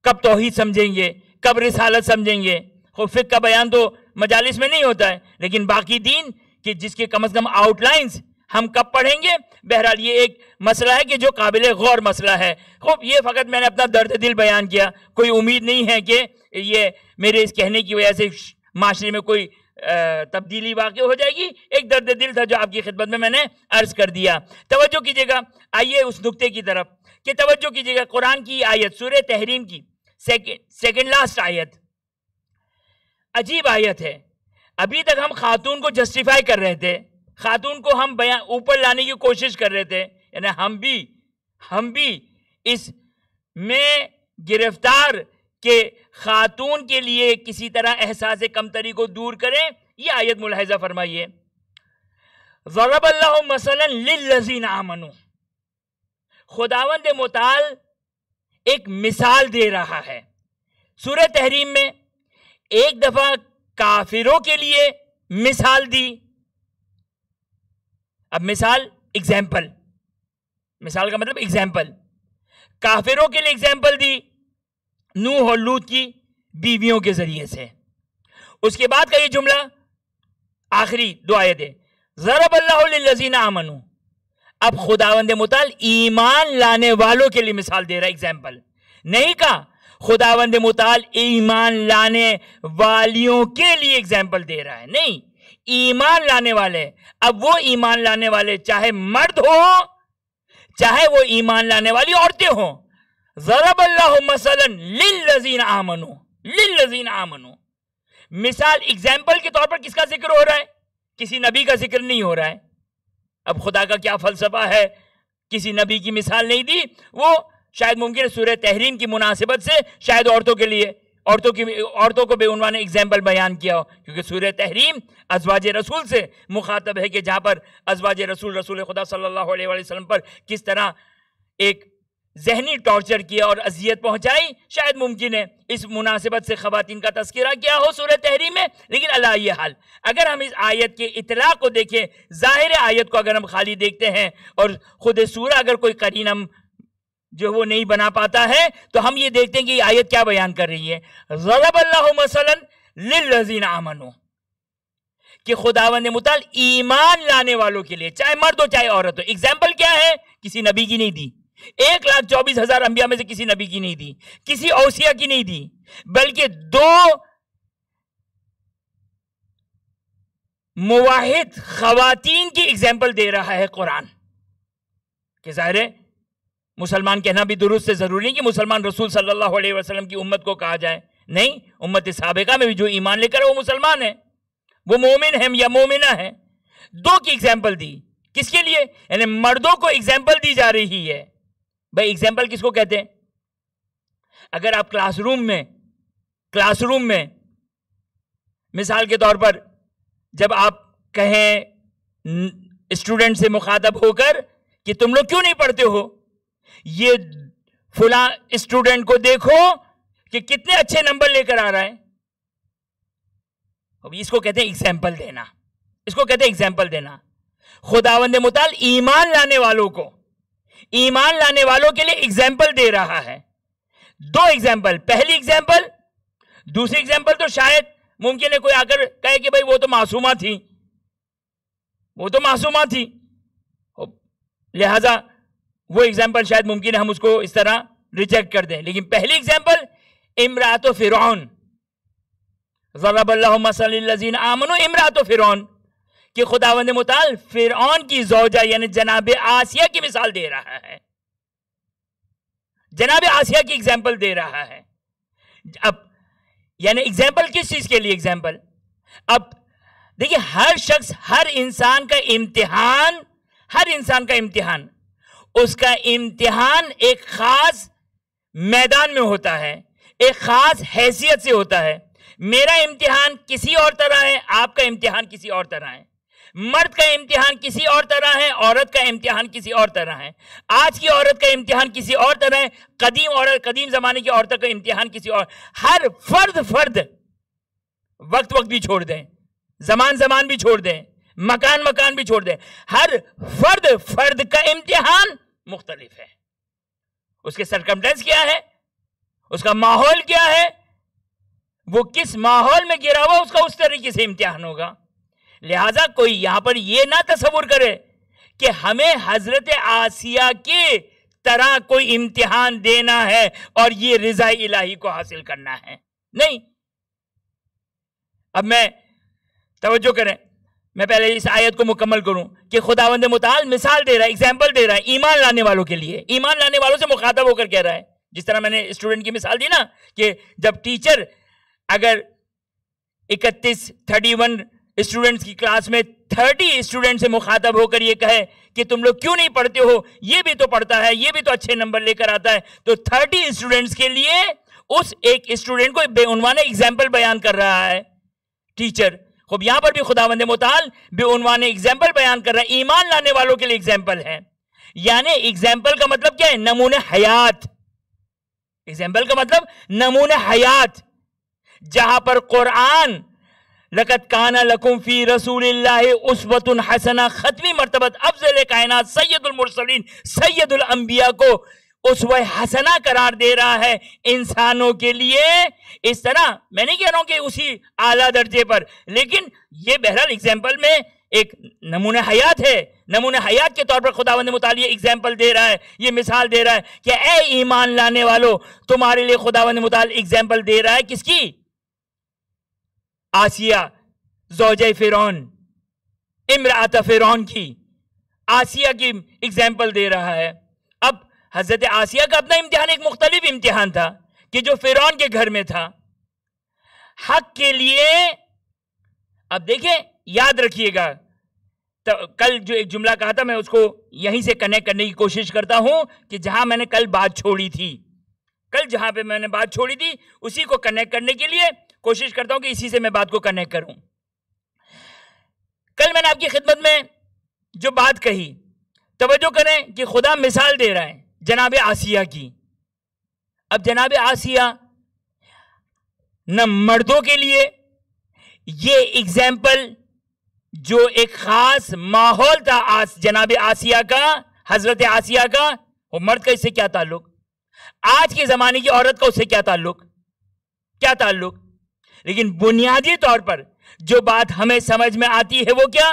کب توحید سمجھیں گے، کب رسالت سمجھیں گے، فقہ کا بیان تو مجالس میں نہیں ہوتا ہے، لیکن باقی دین کہ جس کے کم از کم آؤٹ لائنز ہم کب پڑھیں گے۔ بہرحال یہ ایک مسئلہ ہے کہ جو قابل غور مسئلہ ہے۔ خوب یہ فقط میں نے اپنا درد دل بیان کیا، کوئی امید نہیں ہے کہ یہ میرے اس کہنے کی وجہ سے معاشرے میں کوئی تبدیلی واقع ہو جائے گی، ایک درد دل تھا جو آپ کی خدمت میں نے عرض کر دیا۔ توجہ کیجئے گا، آئیے اس نقطے کی طرف کہ توجہ کیجئے گا، قرآن کی آیت سورہ تحریم کی سیکنڈ لاسٹ آیت، عجیب آیت ہے۔ ابھی تک ہم خاتون کو جسٹیفائی کر رہے تھے، خاتون کو ہم اوپر لانے کی کوشش کر رہے تھے، یعنی ہم بھی اس میں گرفتار کہ خاتون کے لیے کسی طرح احساس کمتری کو دور کریں۔ یہ آیت ملاحظہ فرمائیے، ضرب اللہ مثلا للذین آمنوا، خداوند متعال ایک مثال دے رہا ہے۔ سورہ تحریم میں ایک دفعہ کافروں کے لیے مثال دی، اب مثال ایگزامپل، مثال کا مطلب ایگزامپل، کافروں کے لیے ایگزامپل دی نوح اور لوط کی بیویوں کے ذریعے سے۔ اس کے بعد کا یہ جملہ آخری 2 آیتیں، ضرب اللہ للذین آمنوا، اب خداوند متعال ایمان لانے والوں کے لیے مثال دے رہا ہے، ایگزامپل نہیں کہا خداوند متعال ایمان لانے والیوں کے لیے ایگزامپل دے رہا ہے، نہیں، ایمان لانے والے۔ اب وہ ایمان لانے والے چاہے مرد ہو چاہے وہ ایمان لانے والی عورتیں ہوں، ضرب اللہ مثلا للذین آمنوا، للذین آمنوا، مثال ایگزامپل کے طور پر کس کا ذکر ہو رہا ہے؟ کسی نبی کا ذکر نہیں ہو رہا ہے۔ اب خدا کا کیا فلسفہ ہے، کسی نبی کی مثال نہیں دی، وہ شاید ممکن ہے سورہ تحریم کی مناسبت سے شاید عورتوں کے لیے عورتوں کو بے عنوان ایگزامپل بیان کیا ہو، کیونکہ سورہ تحریم ازواج رسول سے مخاطب ہے کہ جہاں پر ازواج رسول خدا صلی اللہ علیہ وسلم پر کس طرح ایک ذہنی ٹارچر کیا اور اذیت پہنچائی، شاید ممکن ہے اس مناسبت سے خواتین کا تذکرہ کیا ہو سورہ تحریم میں۔ لیکن اللہ یہ حال، اگر ہم اس آیت کے اطلاق کو دیکھیں، ظاہر آیت کو اگر ہم خالی دیکھتے ہیں اور خود سورہ اگر کوئی قرینہ جو وہ نہیں بنا پاتا ہے تو ہم یہ دیکھتے ہیں کہ یہ آیت کیا بیان کر رہی ہے، ضرب اللہ مثلا للذین آمنوا، کہ خداوند متعال ایمان لانے والوں کے لیے چاہے مرد ہو چاہے عورت ہو۔ ایگزامپل کیا ہے؟ کسی نبی کی نہیں دی، 1,24,000 انبیاء میں سے کسی نبی کی نہیں دی، کسی اوصیہ کی نہیں دی، بلکہ 2 مواحد خواتین کی ایگزامپل دے رہا ہے قرآن، کہ ظاہر ہے مسلمان کہنا بھی درست سے ضروری نہیں کہ مسلمان رسول صلی اللہ علیہ وسلم کی امت کو کہا جائے، نہیں، امت سابقہ میں بھی جو ایمان لے کر وہ مسلمان ہیں، وہ مومن ہیں یا مومنہ ہیں۔ 2 کی ایگزامپل دی، کس کے لیے؟ یعنی مردوں کو ایگزامپل دی جا رہی ہے۔ بھائی ایگزامپل کس کو کہتے ہیں؟ اگر آپ کلاس روم میں مثال کے طور پر جب آپ کہیں اسٹوڈنٹ سے مخاطب ہو کر کہ تم لوگ کیوں نہیں پڑھتے ہو، یہ فلاں اسٹوڈنٹ کو دیکھو کہ کتنے اچھے نمبر لے کر آ رہا ہے، اس کو کہتے ہیں ایگزامپل دینا، اس کو کہتے ہیں ایگزامپل دینا۔ خداوند متعال ایمان لانے والوں کے لیے ایگزامپل دے رہا ہے۔ دو ایگزامپل، پہلی ایگزامپل، دوسری ایگزامپل تو شاید ممکن ہے کوئی آ کر کہے کہ بھائی وہ تو معصومہ تھی، وہ تو معصومہ تھی، لہذا وہ ایگزامپل شاید ممکن ہے ہم اس کو اس طرح ریجیکٹ کر دیں. لیکن پہلی ایگزامپل امرأۃ فرعون، ضرب اللہ مثلا للذین آمنوا امرأۃ فرعون، کہ خداوند متعال فرعون کی زوجہ یعنی جناب آسیہ کی مثال دے رہا ہے، جناب آسیہ کی ایگزامپل دے رہا ہے. اب یعنی ایگزامپل کس چیز کے لیے ایگزامپل؟ اب دیکھیں ہر شخص، ہر انسان کا امتحان، ہر انسان کا امتحان، اس کا امتحان ایک خاص میدان میں ہوتا ہے، ایک خاص حیثیت سے ہوتا ہے. میرا امتحان کسی اور طرح ہے، آپ کا امتحان کسی اور طرح ہے، مرد کا امتحان کسی اور طرح ہے، عورت کا امتحان کسی اور طرح ہے. آج کی عورت کا امتحان کسی اور طرح ہے، قدیم زمانے کی عورتوں کا امتحان کسی اور. ہر فرد وقت بھی چھوڑ دیں، زمان بھی چھوڑ دیں، مکان بھی چھوڑ دیں، ہر فرد کا امتحان مختلف ہے. اس کے سرکمٹنس کیا ہے، اس کا ماحول کیا ہے، وہ کس ماحول میں گرا ہوا، اس کا اس طریقے سے امتحان ہوگا. لہذا کوئی یہاں پر یہ نہ تصور کرے کہ ہمیں حضرت آسیہ کی طرح کوئی امتحان دینا ہے اور یہ رضا الہی کو حاصل کرنا ہے، نہیں. اب میں توجہ کریں، میں پہلے اس آیت کو مکمل کروں کہ خداوند متعال مثال دے رہا ہے، ایگزامپل دے رہا ہے ایمان لانے والوں کے لیے، ایمان لانے والوں سے مخاطب ہو کر کہہ رہا ہے. جس طرح میں نے اسٹوڈنٹ کی مثال دی نا کہ جب ٹیچر اگر 31 اسٹوڈنٹس کی کلاس میں 30 اسٹوڈنٹ سے مخاطب ہو کر یہ کہے کہ تم لوگ کیوں نہیں پڑھتے ہو، یہ بھی تو پڑھتا ہے، یہ بھی تو اچھے نمبر لے کر آتا ہے، تو 30 اسٹوڈنٹس کے لیے اس ایک اسٹوڈنٹ کو بے عنوان ایگزامپل بیان کر رہا ہے ٹیچر. خوب یہاں پر بھی خداوند متعال بے عنوان ایگزامپل بیان کر رہا ہے، ایمان لانے والوں کے لیے ایگزامپل ہے. یعنی ایگزامپل کا مطلب کیا ہے؟ نمونہ حیات. ایگزامپل کا مطلب نمونہ حیات. جہاں پر قرآن لقد کان لکم فی رسول اللہ اسوۃ حسنہ ختمی مرتبت افضل کائنات سید المرسلین سید الانبیاء کو اسوہ حسنہ قرار دے رہا ہے انسانوں کے لیے. اس طرح میں نہیں کہہ رہا ہوں کہ اسی اعلیٰ درجے پر، لیکن یہ بہرحال ایگزامپل میں ایک نمونہ حیات ہے. نمونہ حیات کے طور پر خداوند متعال یہ ایگزامپل دے رہا ہے، یہ مثال دے رہا ہے کہ اے ایمان لانے والو، تمہارے لیے خداوند متعال ایگزامپل دے رہا ہے. کس کی؟ آسیہ زوجہ فرعون، امرأۃ فرعون کی، آسیہ کی ایگزامپل دے رہا ہے. اب حضرت آسیہ کا اپنا امتحان ایک مختلف امتحان تھا کہ جو فرعون کے گھر میں تھا حق کے لیے. اب دیکھیں یاد رکھیے گا، تو کل جو ایک جملہ کہا تھا میں اس کو یہیں سے کنیکٹ کرنے کی کوشش کرتا ہوں کہ جہاں میں نے کل بات چھوڑی تھی، کل جہاں پہ میں نے بات چھوڑی تھی اسی کو کنیکٹ کرنے کے لیے کوشش کرتا ہوں کہ اسی سے میں بات کو کنیکٹ کروں. کل میں نے آپ کی خدمت میں جو بات کہی، توجہ کریں کہ خدا مثال دے رہا ہے جناب آسیہ کی. اب جناب آسیہ نہ مردوں کے لیے یہ ایگزامپل جو ایک خاص ماحول تھا جناب آسیہ کا، حضرت آسیہ کا، وہ مرد کا اس سے کیا تعلق، آج کے زمانے کی عورت کا اس سے کیا تعلق. لیکن بنیادی طور پر جو بات ہمیں سمجھ میں آتی ہے وہ کیا؟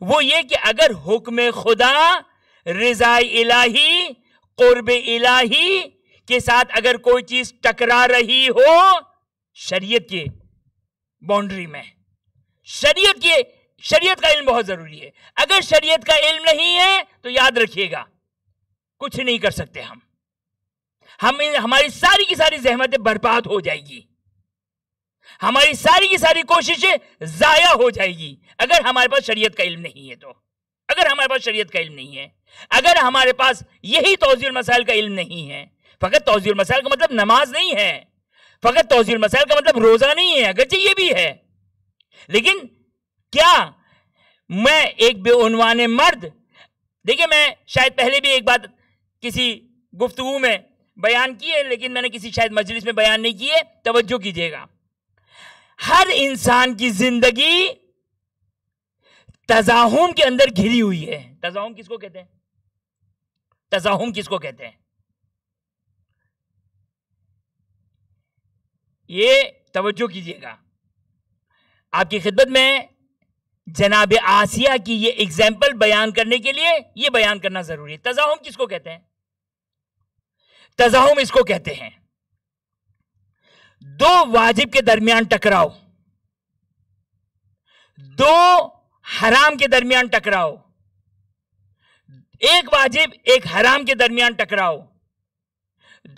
وہ یہ کہ اگر حکم خدا، رضا الہی، قرب الہی کے ساتھ اگر کوئی چیز ٹکرا رہی ہو شریعت کے باؤنڈری میں، شریعت کا علم بہت ضروری ہے. اگر شریعت کا علم نہیں ہے تو یاد رکھیے گا کچھ نہیں کر سکتے ہماری ساری کی ساری زحمتیں برباد ہو جائے گی، ہماری ساری کی ساری کوششیں ضائع ہو جائے گی اگر ہمارے پاس شریعت کا علم نہیں ہے. تو اگر ہمارے پاس شریعت کا علم نہیں ہے، اگر ہمارے پاس یہی توضیح المسائل کا علم نہیں ہے، فقط توضیح المسائل کا مطلب نماز نہیں ہے، فقط توضیح المسائل کا مطلب روزہ نہیں ہے، اگرچہ یہ بھی ہے، لیکن کیا میں ایک بے عنوان مرد، دیکھیں میں شاید پہلے بھی ایک بات کسی گفتگو میں بیان کی ہے لیکن میں نے کسی شاید مجلس میں بیان نہیں کی ہے، توجہ کیجئے گا. ہر انسان کی زندگی تزاحم کے اندر گھری ہوئی ہے. تزاحم کس کو کہتے ہیں؟ تزاحم کس کو کہتے ہیں؟ یہ توجہ کیجئے گا. آپ کی خدمت میں جناب آسیہ کی یہ ایگزامپل بیان کرنے کے لیے یہ بیان کرنا ضروری ہے. تزاحم کس کو کہتے ہیں؟ تزاحم اس کو کہتے ہیں دو واجب کے درمیان ٹکراؤ، دو حرام کے درمیان ٹکراؤ، ایک واجب ایک حرام کے درمیان ٹکراؤ،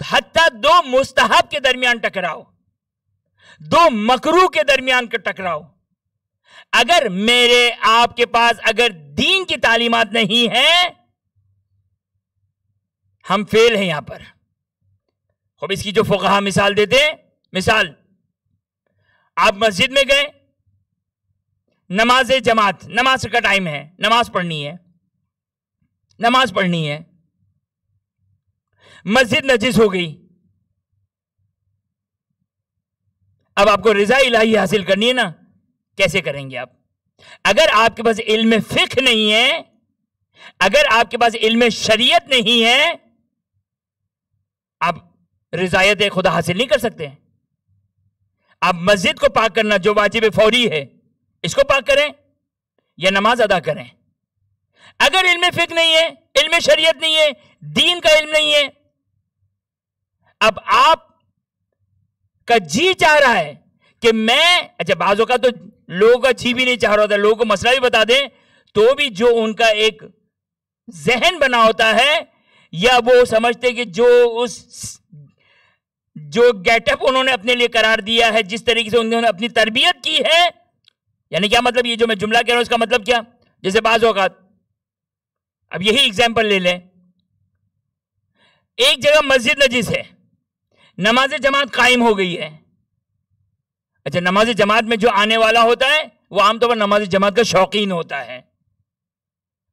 حتیٰ دو مستحب کے درمیان ٹکراؤ، دو مکروہ کے درمیان ٹکراؤ. اگر میرے آپ کے پاس اگر دین کی تعلیمات نہیں ہیں، ہم فیل ہیں یہاں پر. خوب اس کی جو فقہا مثال دیتے ہیں، مثال آپ مسجد میں گئے، نماز جماعت، نماز کا ٹائم ہے، نماز پڑھنی ہے، نماز پڑھنی ہے، مسجد نجس ہو گئی. اب آپ کو رضا الہی حاصل کرنی ہے نا، کیسے کریں گے آپ؟ اگر آپ کے پاس علم فقہ نہیں ہے، اگر آپ کے پاس علم شریعت نہیں ہے، آپ رضایت خدا حاصل نہیں کر سکتے. آپ مسجد کو پاک کرنا جو واجب فوری ہے، اس کو پاک کریں یا نماز ادا کریں. اگر علم فقہ نہیں ہے، علم شریعت نہیں ہے، دین کا علم نہیں ہے، اب آپ کا جی چاہ رہا ہے کہ میں، اچھا بعض اوقات تو لوگوں کا جی بھی نہیں چاہ رہا ہوتا، لوگوں کو مسئلہ بھی بتا دیں تو بھی جو ان کا ایک ذہن بنا ہوتا ہے، یا وہ سمجھتے کہ جو گیٹ اپ انہوں نے اپنے لیے قرار دیا ہے، جس طریقے سے انہوں نے اپنی تربیت کی ہے، یعنی کیا مطلب؟ یہ جو میں جملہ کہہ رہا ہوں اس کا مطلب کیا؟ جیسے بعض اوقات اب یہی ایگزامپل لے لیں، ایک جگہ مسجد نجس ہے، نماز جماعت قائم ہو گئی ہے. اچھا نماز جماعت میں جو آنے والا ہوتا ہے وہ عام طور پر نماز جماعت کا شوقین ہوتا ہے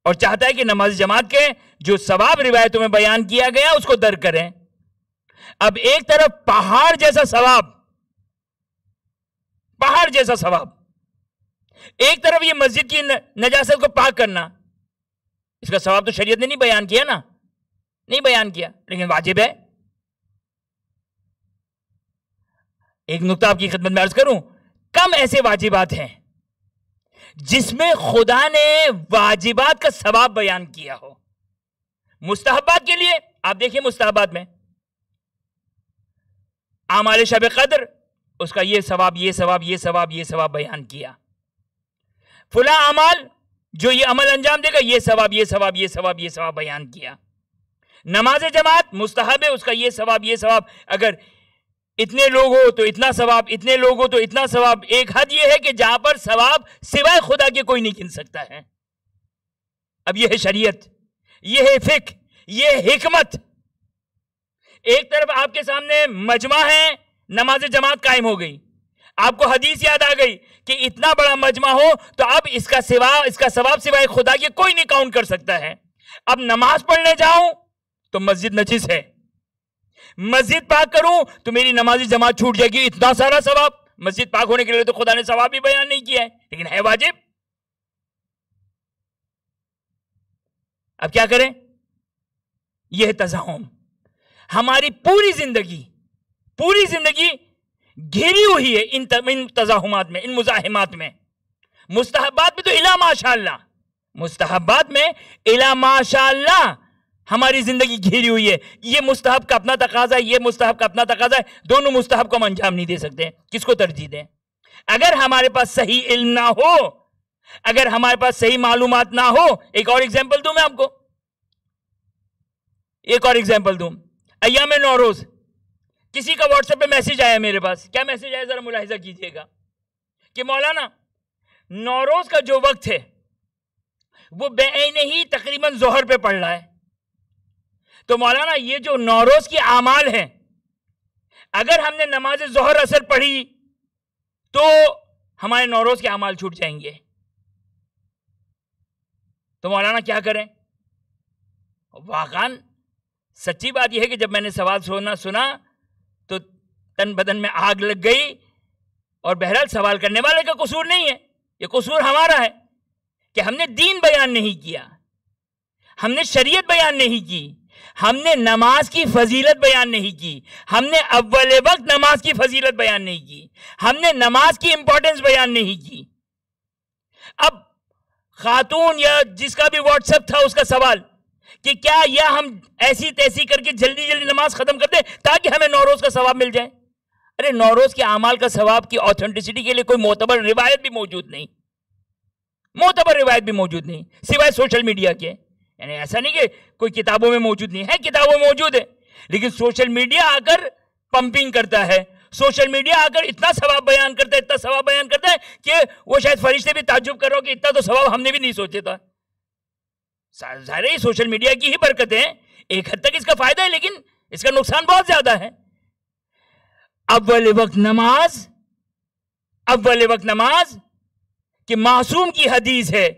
اور چاہتا ہے کہ نماز جماعت کے جو ثواب روایتوں میں بیان کیا گیا اس کو درک کریں. اب ایک طرف پہاڑ جیسا ثواب، پہاڑ جیسا ثواب، ایک طرف یہ مسجد کی نجاست کو پاک کرنا، اس کا ثواب تو شریعت نے نہیں بیان کیا نا، نہیں بیان کیا، لیکن واجب ہے. ایک نقطہ آپ کی خدمت میں عرض کروں، کم ایسے واجبات ہیں جس میں خدا نے واجبات کا ثواب بیان کیا ہو. مستحبات کے لیے آپ دیکھیں، مستحبات میں اعمال شب قدر، اس کا یہ ثواب، یہ ثواب، یہ ثواب، یہ ثواب بیان کیا. فلاں اعمال جو یہ عمل انجام دے گا، یہ ثواب، یہ ثواب، یہ ثواب، یہ ثواب بیان کیا. نماز جماعت مستحب ہے، اس کا یہ ثواب، یہ ثواب، اگر اتنے لوگ ہو تو اتنا ثواب، اتنے لوگ ہو تو اتنا ثواب. ایک حد یہ ہے کہ جہاں پر ثواب سوائے خدا کے کوئی نہیں گن سکتا ہے. اب یہ ہے شریعت، یہ ہے فقہ، یہ حکمت. ایک طرف آپ کے سامنے مجمع ہے، نماز جماعت قائم ہو گئی، آپ کو حدیث یاد آ گئی کہ اتنا بڑا مجمع ہو تو اب اس کا ثواب سوائے خدا کے کوئی نہیں کاؤنٹ کر سکتا ہے. اب نماز پڑھنے جاؤں تو مسجد نجس ہے، مسجد پاک کروں تو میری نمازی جماعت چھوٹ جائے گی، اتنا سارا ثواب. مسجد پاک ہونے کے لیے تو خدا نے ثواب بھی بیان نہیں کیا ہے، لیکن ہے واجب. اب کیا کریں؟ یہ ہے تزاحم. ہماری پوری زندگی گھیری ہوئی ہے ان تزاحمات میں، ان مزاحمات میں. مستحبات میں تو الا ماشاءاللہ، مستحبات میں الا ماشاءاللہ ہماری زندگی گھیری ہوئی ہے. یہ مستحب کا اپنا تقاضا ہے، یہ مستحب کا اپنا تقاضا ہے، دونوں مستحب کو ہم انجام نہیں دے سکتے. کس کو ترجیح دیں؟ اگر ہمارے پاس صحیح علم نہ ہو، اگر ہمارے پاس صحیح معلومات نہ ہو. ایک اور ایگزامپل دوں میں آپ کو، ایک اور ایگزامپل دوں. ایام نوروز کسی کا واٹس ایپ پہ میسج آیا میرے پاس. کیا میسج آیا ذرا ملاحظہ کیجئے گا کہ مولانا نوروز کا جو وقت ہے وہ بعین ہی تقریباً ظہر پہ پڑ رہا ہے، تو مولانا یہ جو نوروز کی اعمال ہیں، اگر ہم نے نماز ظہر اثر پڑھی تو ہمارے نوروز کے اعمال چھوٹ جائیں گے، تو مولانا کیا کریں؟ واقعاً سچی بات یہ ہے کہ جب میں نے سوال سنا تو تن بدن میں آگ لگ گئی. اور بہرحال سوال کرنے والے کا قصور نہیں ہے، یہ قصور ہمارا ہے کہ ہم نے دین بیان نہیں کیا، ہم نے شریعت بیان نہیں کی، ہم نے نماز کی فضیلت بیان نہیں کی، ہم نے اول وقت نماز کی فضیلت بیان نہیں کی، ہم نے نماز کی امپورٹنس بیان نہیں کی۔ اب خاتون یا جس کا بھی واٹس ایپ تھا اس کا سوال کہ کیا یا ہم ایسی تیسی کر کے جلدی جلدی نماز ختم کر دیں تاکہ ہمیں نوروز کا ثواب مل جائے؟ ارے نوروز کے اعمال کا ثواب کی آتھینٹسٹی کے لیے کوئی معتبر روایت بھی موجود نہیں، معتبر روایت بھی موجود نہیں سوائے سوشل میڈیا کے۔ یعنی ایسا نہیں کہ کوئی کتابوں میں موجود نہیں ہے، کتابوں میں موجود ہے، لیکن سوشل میڈیا آ کر پمپنگ کرتا ہے، سوشل میڈیا آ کر اتنا ثواب بیان کرتا ہے، اتنا ثواب بیان کرتا ہے کہ وہ شاید فرشتے بھی تعجب کر رہا ہو کہ اتنا تو ثواب ہم نے بھی نہیں سوچا تھا۔ ظاہر ہے سوشل میڈیا کی ہی برکت ہے، ایک حد تک اس کا فائدہ ہے لیکن اس کا نقصان بہت زیادہ ہے۔ اول وقت نماز، اول وقت نماز کہ معصوم کی حدیث ہے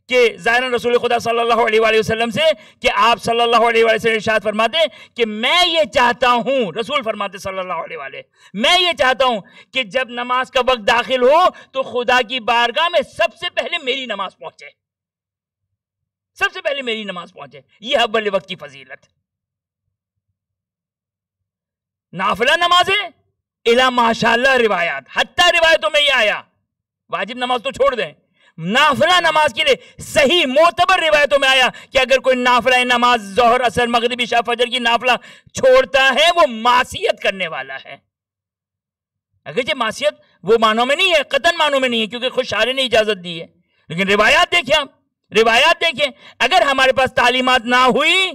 کہ ظاہراً رسول خدا صلی اللہ علیہ وآلہ وسلم سے کہ آپ صلی اللہ علیہ وآلہ وسلم ارشاد فرماتے کہ میں یہ چاہتا ہوں، رسول فرماتے صلی اللہ علیہ وآلہ، میں یہ چاہتا ہوں کہ جب نماز کا وقت داخل ہو تو خدا کی بارگاہ میں سب سے پہلے میری نماز پہنچے، سب سے پہلے میری نماز پہنچے۔ یہ اول وقت کی فضیلت۔ نافلہ نمازیں الا ماشاءاللہ روایات، حتیٰ روایتوں میں یہ آیا، واجب نماز تو چھوڑ دیں، نافلہ نماز کے لیے صحیح معتبر روایتوں میں آیا کہ اگر کوئی نافلہ نماز ظہر عصر مغرب عشاء فجر کی نافلہ چھوڑتا ہے وہ معصیت کرنے والا ہے۔ اگرچہ معصیت وہ معنوں میں نہیں ہے، قطعاً معنوں میں نہیں ہے کیونکہ خود شارع نے اجازت دی ہے، لیکن روایات دیکھیں آپ، روایات دیکھیں، اگر ہمارے پاس تعلیمات نہ ہوئی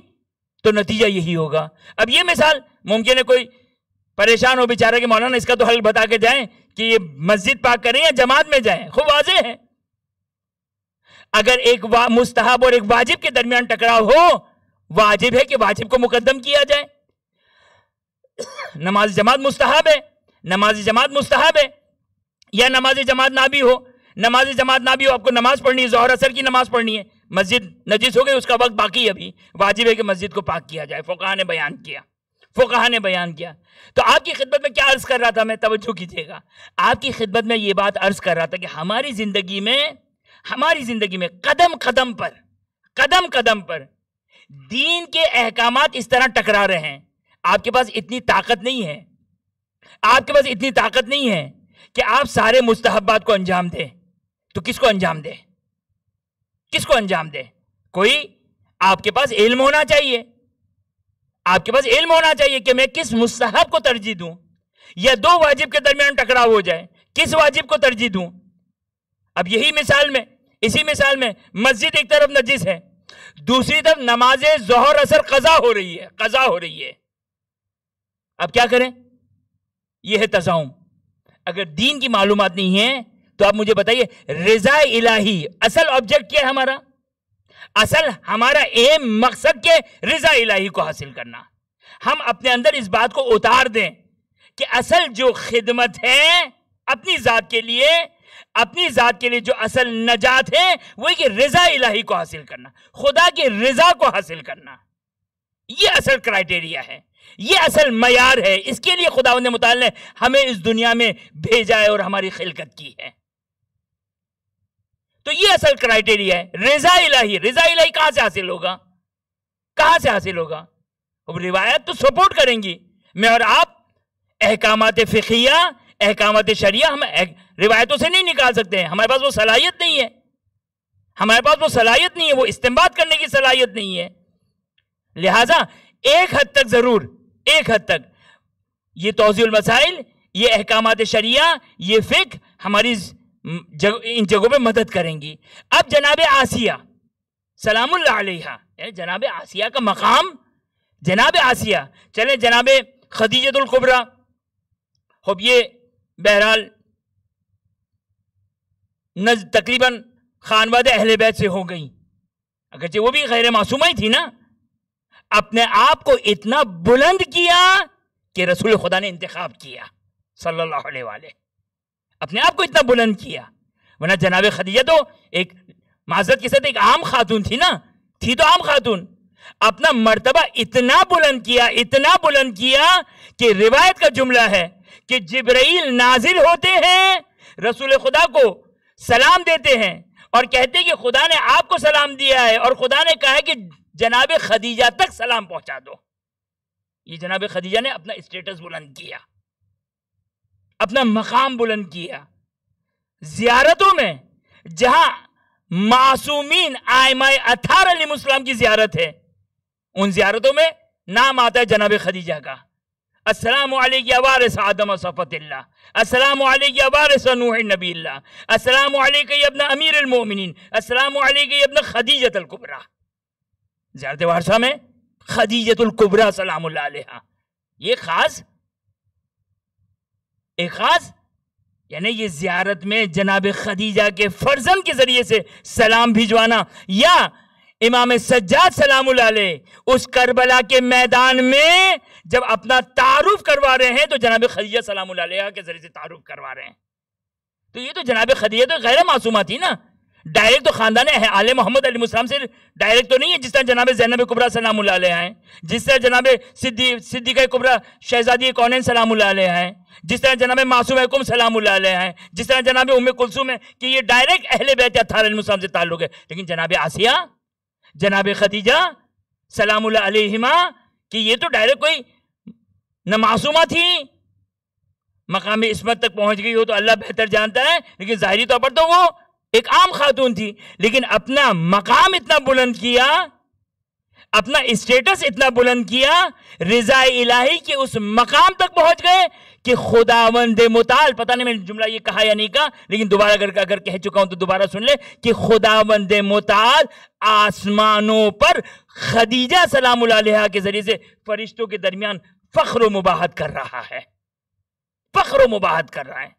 تو نتیجہ یہی ہوگا۔ اب یہ مثال ممکن ہے کوئی پریشان ہو بیچارہ کہ مولانا اس کا تو حل بتا کے جائیں کہ یہ مسجد پاک کریں یا جماعت میں جائیں، خوب واضح ہے۔ اگر ایک مستحب اور ایک واجب کے درمیان ٹکراؤ ہو، واجب ہے کہ واجب کو مقدم کیا جائے۔ نماز جماعت مستحب ہے، نماز جماعت مستحب ہے، یا نماز جماعت نہ بھی ہو، نماز جماعت نہ بھی ہو، آپ کو نماز پڑھنی ہے، ظہر عصر کی نماز پڑھنی ہے، مسجد نجس ہو گئی، اس کا وقت باقی ہے ابھی، واجب ہے کہ مسجد کو پاک کیا جائے۔ فقہا نے بیان کیا، فقہا نے بیان کیا۔ تو آپ کی خدمت میں کیا عرض کر رہا تھا میں، توجہ کیجئے گا، آپ کی خدمت میں یہ بات عرض کر رہا تھا کہ ہماری زندگی میں قدم قدم پر دین کے احکامات اس طرح ٹکرا رہے ہیں۔ آپ کے پاس اتنی طاقت نہیں ہے، آپ کے پاس اتنی طاقت نہیں ہے کہ آپ سارے مستحبات کو انجام دیں، تو کس کو انجام دیں، کس کو انجام دیں؟ کوئی آپ کے پاس علم ہونا چاہیے، آپ کے پاس علم ہونا چاہیے کہ میں کس مستحب کو ترجیح دوں، یا دو واجب کے درمیان ٹکراؤ ہو جائے، کس واجب کو ترجیح دوں؟ اب یہی مثال میں، اسی مثال میں مسجد ایک طرف نجس ہے، دوسری طرف نماز ظہر عصر قضا ہو رہی ہے، اب کیا کریں؟ یہ ہے تضاؤم۔ اگر دین کی معلومات نہیں ہے تو آپ مجھے بتائیے رضا الہی اصل آبجیکٹ کیا ہے ہمارا؟ اصل ہمارا ایم مقصد کے رضا الہی کو حاصل کرنا۔ ہم اپنے اندر اس بات کو اتار دیں کہ اصل جو خدمت ہے اپنی ذات کے لیے جو اصل نجات ہے وہ کہ رضا الہی کو حاصل کرنا، خدا کی رضا کو حاصل کرنا، یہ اصل کرائیٹیریا ہے، یہ اصل معیار ہے۔ اس کے لیے خداوند متعال نے ہمیں اس دنیا میں بھیجا ہے اور ہماری خلقت کی ہے۔ تو یہ اصل کرائیٹیریا ہے، رضا الہی۔ رضا الہی کہاں سے حاصل ہوگا؟ کہاں سے حاصل ہوگا؟ اب روایت تو سپورٹ کریں گی، میں اور آپ احکامات فقہیہ، احکامات شریعہ ہم روایتوں سے نہیں نکال سکتے ہیں، ہمارے پاس وہ صلاحیت نہیں ہے، ہمارے پاس وہ صلاحیت نہیں ہے، وہ استنباط کرنے کی صلاحیت نہیں ہے۔ لہٰذا ایک حد تک ضرور، ایک حد تک یہ توضیح المسائل، یہ احکامات شریعہ، یہ فقہ ہماری ان جگہوں پہ مدد کریں گی۔ اب جناب آسیہ سلام اللہ علیہا، جناب آسیہ کا مقام، جناب آسیہ، چلیں جناب خدیجۃ الکبریٰ، خب یہ بہرحال تقریباً خانواد اہل بیت سے ہو گئی، اگرچہ وہ بھی غیر معصومہ ہی تھی نا، اپنے آپ کو اتنا بلند کیا کہ رسول خدا نے انتخاب کیا صلی اللہ علیہ وآلہ، اپنے آپ کو اتنا بلند کیا۔ ورنہ جناب خدیجہ تو ایک معذرت کے ساتھ ایک عام خاتون تھی نا، تھی تو عام خاتون، اپنا مرتبہ اتنا بلند کیا کہ روایت کا جملہ ہے کہ جبرائیل نازل ہوتے ہیں، رسول خدا کو سلام دیتے ہیں اور کہتے ہیں کہ خدا نے آپ کو سلام دیا ہے اور خدا نے کہا ہے کہ جناب خدیجہ تک سلام پہنچا دو. یہ جناب خدیجہ نے اپنا اسٹیٹس بلند کیا, اپنا مقام بلند کیا. زیارتوں میں جہاں معصومین آئمہ اطہار علیہ السلام کی زیارت ہے, ان زیارتوں میں نام آتا ہے جناب خدیجہ کا. السلام علیک یا وارث آدم و صفوت اللہ, السلام علیک یا وارث نوح نبی اللہ, السلام علیک یا ابن امیر المؤمنین, السلام علیک یا ابن خدیجۃ الکبریٰ. زیارت وارثہ میں خدیجۃ الکبریٰ سلام اللہ علیہا. یہ ایک خاص یعنی یہ زیارت میں جناب خدیجہ کے فرزند کے ذریعے سے سلام بھیجوانا, یا امام سجاد سلام اللہ علیہ اس کربلا کے میدان میں جب اپنا تعارف کروا رہے ہیں تو جناب خدیجہ سلام اللہ علیہ کے ذریعے سے تعارف کروا رہے ہیں. تو یہ تو جناب خدیجہ تو غیر معصومہ تھی نا, ڈائریکٹ تو خاندان آل محمد علیہ السلام سے ڈائریکٹ تو نہیں ہے, جس طرح جناب زینب کبریٰ سلام اللہ علیہ ہیں, جس طرح جناب صدیقہ کبریٰ شہزادی کونین سلام اللہ علیہ ہیں, جس طرح جناب معصوم حکم سلام اللہ علیہ ہیں, جس طرح جناب ام کلثوم ہے, کہ یہ ڈائریکٹ اہل بیت اطہار علیہ السلام سے تعلق ہے. لیکن جناب آسیہ, جناب خدیجہ سلام اللہ علیہما, کہ یہ تو ڈائریکٹ کوئی نہ معصومہ تھی, مقام عصمت تک پہنچ گئی ہو تو اللہ بہتر جانتا ہے, لیکن ظاہری طور پر تو وہ ایک عام خاتون تھی. لیکن اپنا مقام اتنا بلند کیا, اپنا اسٹیٹس اتنا بلند کیا, رضا الہی کے اس مقام تک پہنچ گئے کہ خداوند متعال, پتہ نہیں میں نے جملہ یہ کہا یا نہیں کہا, لیکن دوبارہ اگر کہہ چکا ہوں تو دوبارہ سن لے, کہ خداوند متعال آسمانوں پر خدیجہ سلام اللہ علیہ کے ذریعے سے فرشتوں کے درمیان فخر و مباحت کر رہا ہے, فخر و مباحت کر رہا ہے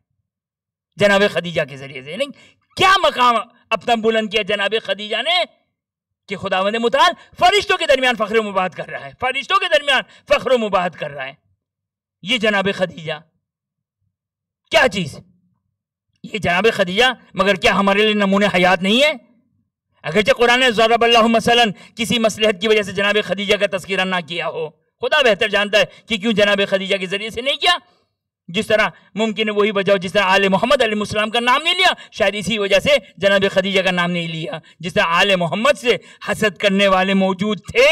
جناب خدیجہ کے ذریعے سے. لیکن کیا مقام اپنا بلند کیا جناب خدیجہ نے, کہ خداوند متعال فرشتوں کے درمیان فخر و مباحت کر رہا ہے, فرشتوں کے درمیان فخر و مباحت کر رہا ہے. یہ جناب خدیجہ کیا چیز, یہ جناب خدیجہ مگر کیا ہمارے لیے نمونہ حیات نہیں ہے؟ اگرچہ قرآن نے ضرب اللہ مثلا کسی مصلحت کی وجہ سے جناب خدیجہ کا تذکرہ نہ کیا ہو, خدا بہتر جانتا ہے کہ کیوں جناب خدیجہ کے ذریعے سے نہیں کیا. جس طرح ممکن ہے وہی وجہ ہو, جس طرح آل محمد علیہ السلام کا نام نہیں لیا, شاید اسی وجہ سے جناب خدیجہ کا نام نہیں لیا. جس طرح آل محمد سے حسد کرنے والے موجود تھے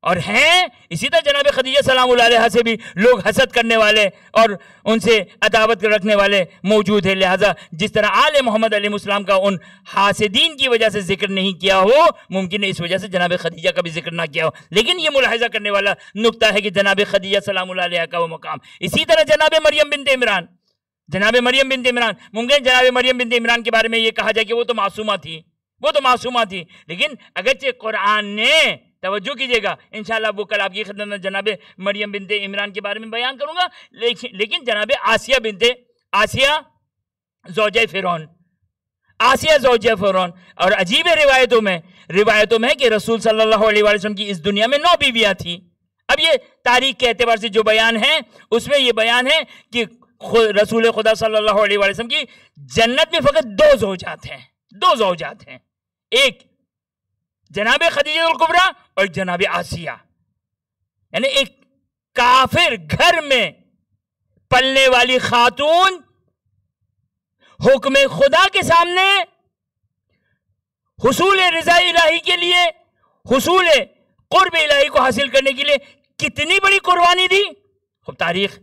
اور ہیں, اسی طرح جناب خدیجہ سلام اللہ علیہ سے بھی لوگ حسد کرنے والے اور ان سے عداوت رکھنے والے موجود ہیں. لہٰذا جس طرح آل محمد علیہ السلام کا ان حاسدین کی وجہ سے ذکر نہیں کیا ہو, ممکن ہے اس وجہ سے جناب خدیجہ کا بھی ذکر نہ کیا ہو. لیکن یہ ملاحظہ کرنے والا نقطہ ہے کہ جناب خدیجہ سلام اللہ علیہ کا وہ مقام. اسی طرح جناب مریم بنت عمران, جناب مریم بنت عمران, ممکن جناب مریم بنت عمران کے بارے میں یہ کہا جائے کہ وہ تو معصومہ تھی, وہ تو معصومہ تھی. لیکن اگرچہ قرآن نے, توجہ کیجئے گا, انشاءاللہ وہ کل آپ کی خدمت میں جناب مریم بنت عمران کے بارے میں بیان کروں گا, لیکن جناب آسیہ زوجہ فرعون, آسیہ زوجہ فرعون, اور عجیب روایتوں میں ہے کہ رسول صلی اللہ علیہ وسلم کی اس دنیا میں 9 بیویاں تھیں. اب یہ تاریخ کے اعتبار سے جو بیان ہے اس میں یہ بیان ہے کہ رسول خدا صلی اللہ علیہ وسلم کی جنت میں فقط 2 زوجات ہیں, ایک جناب خدیجہ الکبریٰ اور جناب آسیہ. یعنی ایک کافر گھر میں پلنے والی خاتون حکم خدا کے سامنے حصول رضا الہی کے لیے, حصول قرب الہی کو حاصل کرنے کے لیے کتنی بڑی قربانی دی. خب تاریخ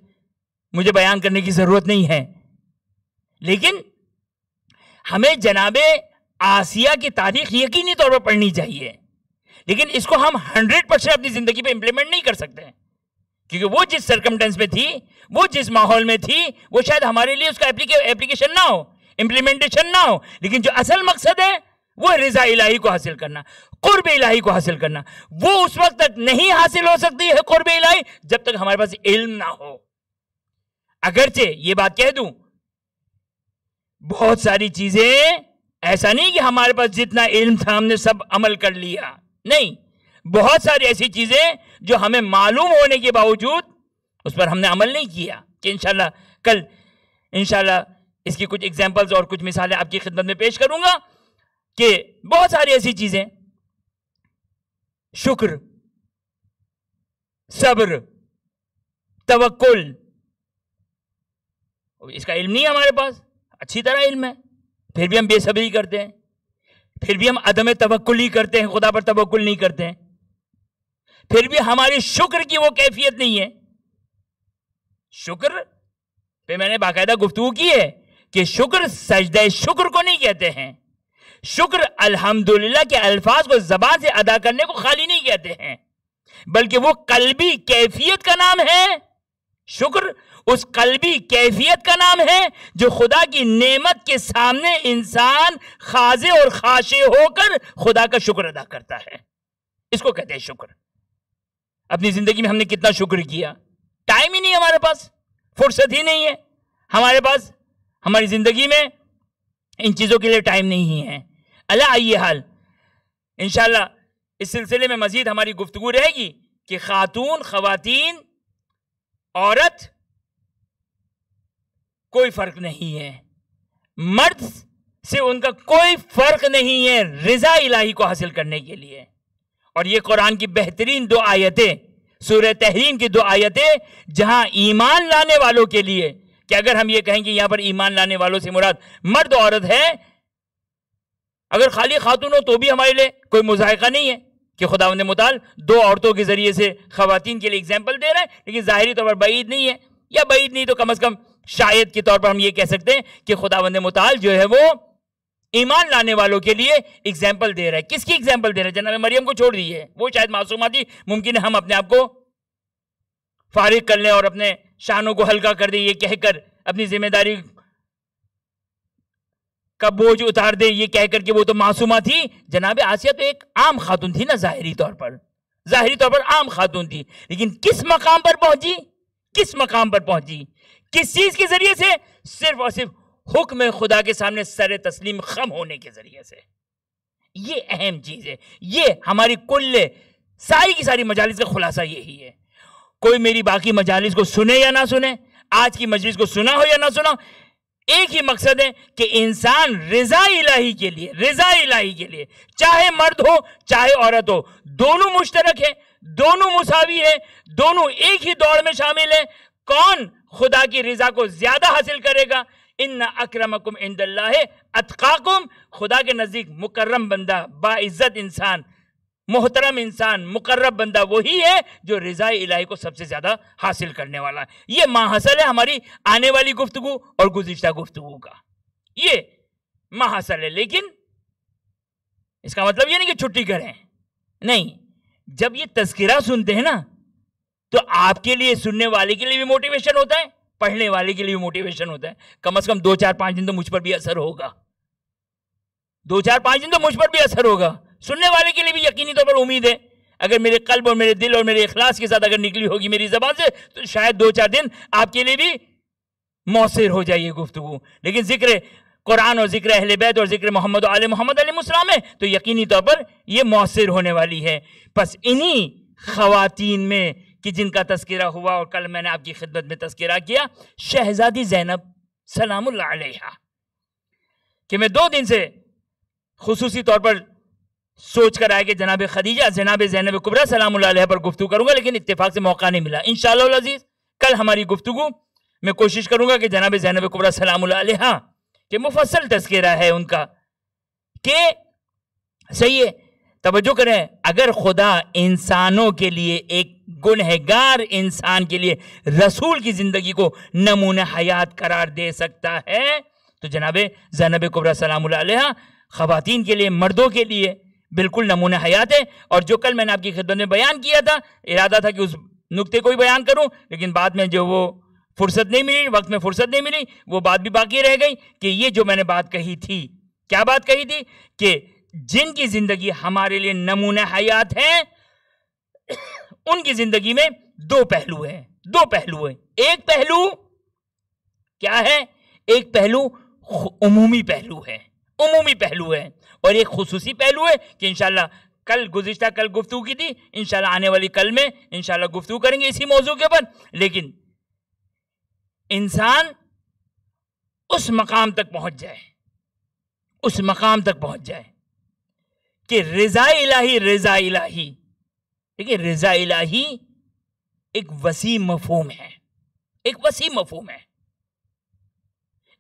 مجھے بیان کرنے کی ضرورت نہیں ہے, لیکن ہمیں جناب آسیہ کی تاریخ یقینی طور پر پڑھنی چاہیے. لیکن اس کو ہم 100% اپنی زندگی پہ امپلیمنٹ نہیں کر سکتے ہیں, کیونکہ وہ جس سرکمٹنس میں تھی, وہ جس ماحول میں تھی, وہ شاید ہمارے لیے اس کا اپلیکیشن نہ ہو, امپلیمنٹیشن نہ ہو. لیکن جو اصل مقصد ہے وہ رضا الہی کو حاصل کرنا, قرب الہی کو حاصل کرنا. وہ اس وقت تک نہیں حاصل ہو سکتی ہے قرب الہی جب تک ہمارے پاس علم نہ ہو. اگرچہ یہ بات کہہ دوں, بہت ساری چیزیں, ایسا نہیں کہ ہمارے پاس جتنا علم تھا ہم نے سب عمل کر لیا, نہیں, بہت ساری ایسی چیزیں جو ہمیں معلوم ہونے کے باوجود اس پر ہم نے عمل نہیں کیا. کہ انشاءاللہ کل انشاءاللہ اس کی کچھ ایگزامپلز اور کچھ مثالیں آپ کی خدمت میں پیش کروں گا کہ بہت ساری ایسی چیزیں, شکر, صبر, توکل, اس کا علم نہیں ہے ہمارے پاس, اچھی طرح علم ہے, پھر بھی ہم بے صبری کرتے ہیں, پھر بھی ہم عدم توکل ہی کرتے ہیں، خدا پر توکل نہیں کرتے ہیں، پھر بھی ہماری شکر کی وہ کیفیت نہیں ہے. شکر پہ میں نے باقاعدہ گفتگو کی ہے کہ شکر سجدہ شکر کو نہیں کہتے ہیں. شکر الحمدللہ کے الفاظ کو زبان سے ادا کرنے کو خالی نہیں کہتے ہیں، بلکہ وہ قلبی کیفیت کا نام ہے. شکر اس قلبی کیفیت کا نام ہے جو خدا کی نعمت کے سامنے انسان خاضع اور خاشع ہو کر خدا کا شکر ادا کرتا ہے. اس کو کہتے ہیں شکر. اپنی زندگی میں ہم نے کتنا شکر کیا، ٹائم ہی نہیں ہمارے پاس، فرصت ہی نہیں ہے ہمارے پاس، ہماری زندگی میں ان چیزوں کے لیے ٹائم نہیں ہے. اللہ ای حال انشاءاللہ اس سلسلے میں مزید ہماری گفتگو رہے گی کہ خاتون، خواتین، عورت کوئی فرق نہیں ہے، مرد سے ان کا کوئی فرق نہیں ہے رضا الہی کو حاصل کرنے کے لیے. اور یہ قرآن کی بہترین 2 آیتیں، سورہ تحریم کی 2 آیتیں، جہاں ایمان لانے والوں کے لیے، کہ اگر ہم یہ کہیں کہ یہاں پر ایمان لانے والوں سے مراد مرد و عورت ہے، اگر خالی خاتون ہو تو بھی ہمارے لیے کوئی مذائقہ نہیں ہے کہ خداوند متعال 2 عورتوں کے ذریعے سے خواتین کے لیے اگزامپل دے رہے ہیں، لیکن ظاہری طور پر بعید نہیں ہے، یا بعید نہیں تو کم از کم شاید کے طور پر ہم یہ کہہ سکتے ہیں کہ خداوند متعال جو ہے وہ ایمان لانے والوں کے لیے اگزامپل دے رہا ہے. کس کی اگزامپل دے رہا ہے؟ جناب مریم کو چھوڑ دیجیے، وہ شاید معصومہ تھی، ممکن ہے ہم اپنے آپ کو فارغ کر لیں اور اپنے شانوں کو ہلکا کر دیں یہ کہہ کر، اپنی ذمہ داری کا بوجھ اتار دیں یہ کہہ کر کہ وہ تو معصومہ تھی. جناب آسیہ تو ایک عام خاتون تھی نا، ظاہری طور پر عام خاتون تھی، لیکن کس مقام پر پہنچی؟ کس مقام پر پہنچی؟ کس چیز کے ذریعے سے؟ صرف اور صرف حکم خدا کے سامنے سر تسلیم خم ہونے کے ذریعے سے. یہ اہم چیز ہے. یہ ہماری کل ساری کی ساری مجالس کا خلاصہ یہی ہے. کوئی میری باقی مجالس کو سنے یا نہ سنے، آج کی مجلس کو سنا ہو یا نہ سنا، ایک ہی مقصد ہے کہ انسان رضا الہی کے لیے چاہے مرد ہو چاہے عورت ہو، دونوں مشترک ہیں، دونوں مساوی ہیں، دونوں ایک ہی دوڑ میں شامل ہیں. کون خدا کی رضا کو زیادہ حاصل کرے گا؟ ان اکرمکم عند اللہ اتقاکم. خدا کے نزدیک مکرم بندہ، باعزت انسان، محترم انسان، مقرب بندہ وہی ہے جو رضا الہی کو سب سے زیادہ حاصل کرنے والا ہے. یہ ماحصل ہے ہماری آنے والی گفتگو اور گزشتہ گفتگو کا، یہ ماحصل ہے. لیکن اس کا مطلب یہ نہیں کہ چھٹی کریں، نہیں. جب یہ تذکرہ سنتے ہیں نا تو آپ کے لیے، سننے والے کے لیے بھی موٹیویشن ہوتا ہے، پڑھنے والے کے لیے بھی موٹیویشن ہوتا ہے. کم از کم 2-4-5 دن تو مجھ پر بھی اثر ہوگا، 2-4-5 دن تو مجھ پر بھی اثر ہوگا. سننے والے کے لیے بھی یقینی طور پر امید ہے اگر میرے قلب اور میرے دل اور میرے اخلاص کے ساتھ اگر نکلی ہوگی میری زبان سے تو شاید 2-4 دن آپ کے لیے بھی مؤثر ہو جائے یہ گفتگو. لیکن ذکر قرآن اور ذکر اہل بیت اور ذکر محمد و آل محمد علیہ السلام ہے تو یقینی طور پر یہ مؤثر ہونے والی ہے. پس انہی خواتین میں کہ جن کا تذکرہ ہوا اور کل میں نے آپ کی خدمت میں تذکرہ کیا، شہزادی زینب سلام اللہ علیہا، کہ میں 2 دن سے خصوصی طور پر سوچ کر آئے کہ جناب خدیجہ، جناب زینب کبریٰ سلام اللہ علیہ پر گفتگو کروں گا، لیکن اتفاق سے موقع نہیں ملا. انشاءاللہ العزیز کل ہماری گفتگو میں کوشش کروں گا کہ جناب زینب کبریٰ سلام اللہ علیہ کہ مفصل تذکرہ ہے ان کا، کہ صحیح ہے. توجہ کریں، اگر خدا انسانوں کے لیے، ایک گنہگار انسان کے لیے رسول کی زندگی کو نمونہ حیات قرار دے سکتا ہے تو جناب زینب کبریٰ سلام اللہ علیہ خواتین کے لیے، مردوں کے لیے بالکل نمونہ حیات ہے. اور جو کل میں نے آپ کی خدمت میں بیان کیا تھا، ارادہ تھا کہ اس نقطے کو ہی بیان کروں، لیکن بعد میں جو وہ فرصت نہیں ملی، وقت میں فرصت نہیں ملی، وہ بات بھی باقی رہ گئی کہ یہ جو میں نے بات کہی تھی، کیا بات کہی تھی؟ کہ جن کی زندگی ہمارے لیے نمونہ حیات ہے ان کی زندگی میں 2 پہلو ہیں. 2 پہلو ہیں. ایک پہلو کیا ہے؟ ایک پہلو عمومی پہلو ہے، عمومی پہلو ہے، اور ایک خصوصی پہلو ہے کہ انشاءاللہ کل گفتگو کی تھی، انشاءاللہ آنے والی کل میں انشاءاللہ گفتگو کریں گے اسی موضوع کے اوپر. لیکن انسان اس مقام تک پہنچ جائے، اس مقام تک پہنچ جائے کہ رضا الہی، دیکھیں رضا الہی ایک وسیع مفہوم ہے، ایک وسیع مفہوم ہے،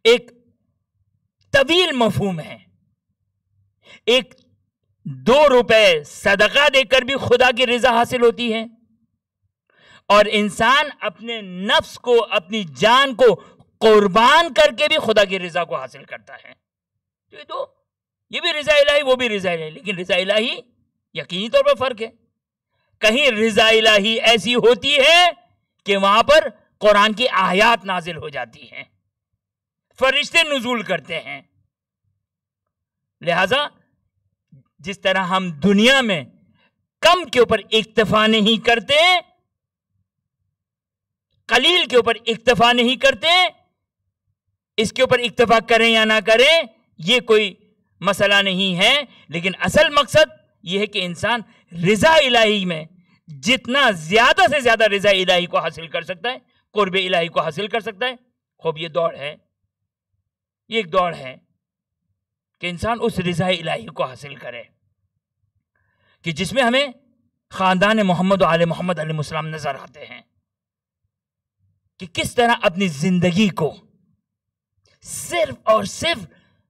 ایک طویل مفہوم ہے. ایک 2 روپے صدقہ دے کر بھی خدا کی رضا حاصل ہوتی ہے، اور انسان اپنے نفس کو، اپنی جان کو قربان کر کے بھی خدا کی رضا کو حاصل کرتا ہے. تو یہ بھی رضا الہی، وہ بھی رضا الہی، لیکن رضا الہی یقینی طور پر فرق ہے. کہیں رضا الہی ایسی ہوتی ہے کہ وہاں پر قرآن کی آیات نازل ہو جاتی ہیں، فرشتے نزول کرتے ہیں. لہذا جس طرح ہم دنیا میں کم کے اوپر اکتفا نہیں کرتے، قلیل کے اوپر اکتفا نہیں کرتے، اس کے اوپر اکتفا کریں یا نہ کریں یہ کوئی مسئلہ نہیں ہے، لیکن اصل مقصد یہ ہے کہ انسان رضا الہی میں جتنا زیادہ سے زیادہ رضا الہی کو حاصل کر سکتا ہے، قرب الہی کو حاصل کر سکتا ہے. خوب یہ دوڑ ہے، یہ ایک دوڑ ہے کہ انسان اس رضا الہی کو حاصل کرے کہ جس میں ہمیں خاندان محمد و آل محمد علیہ السلام نظر آتے ہیں کہ کس طرح اپنی زندگی کو صرف اور صرف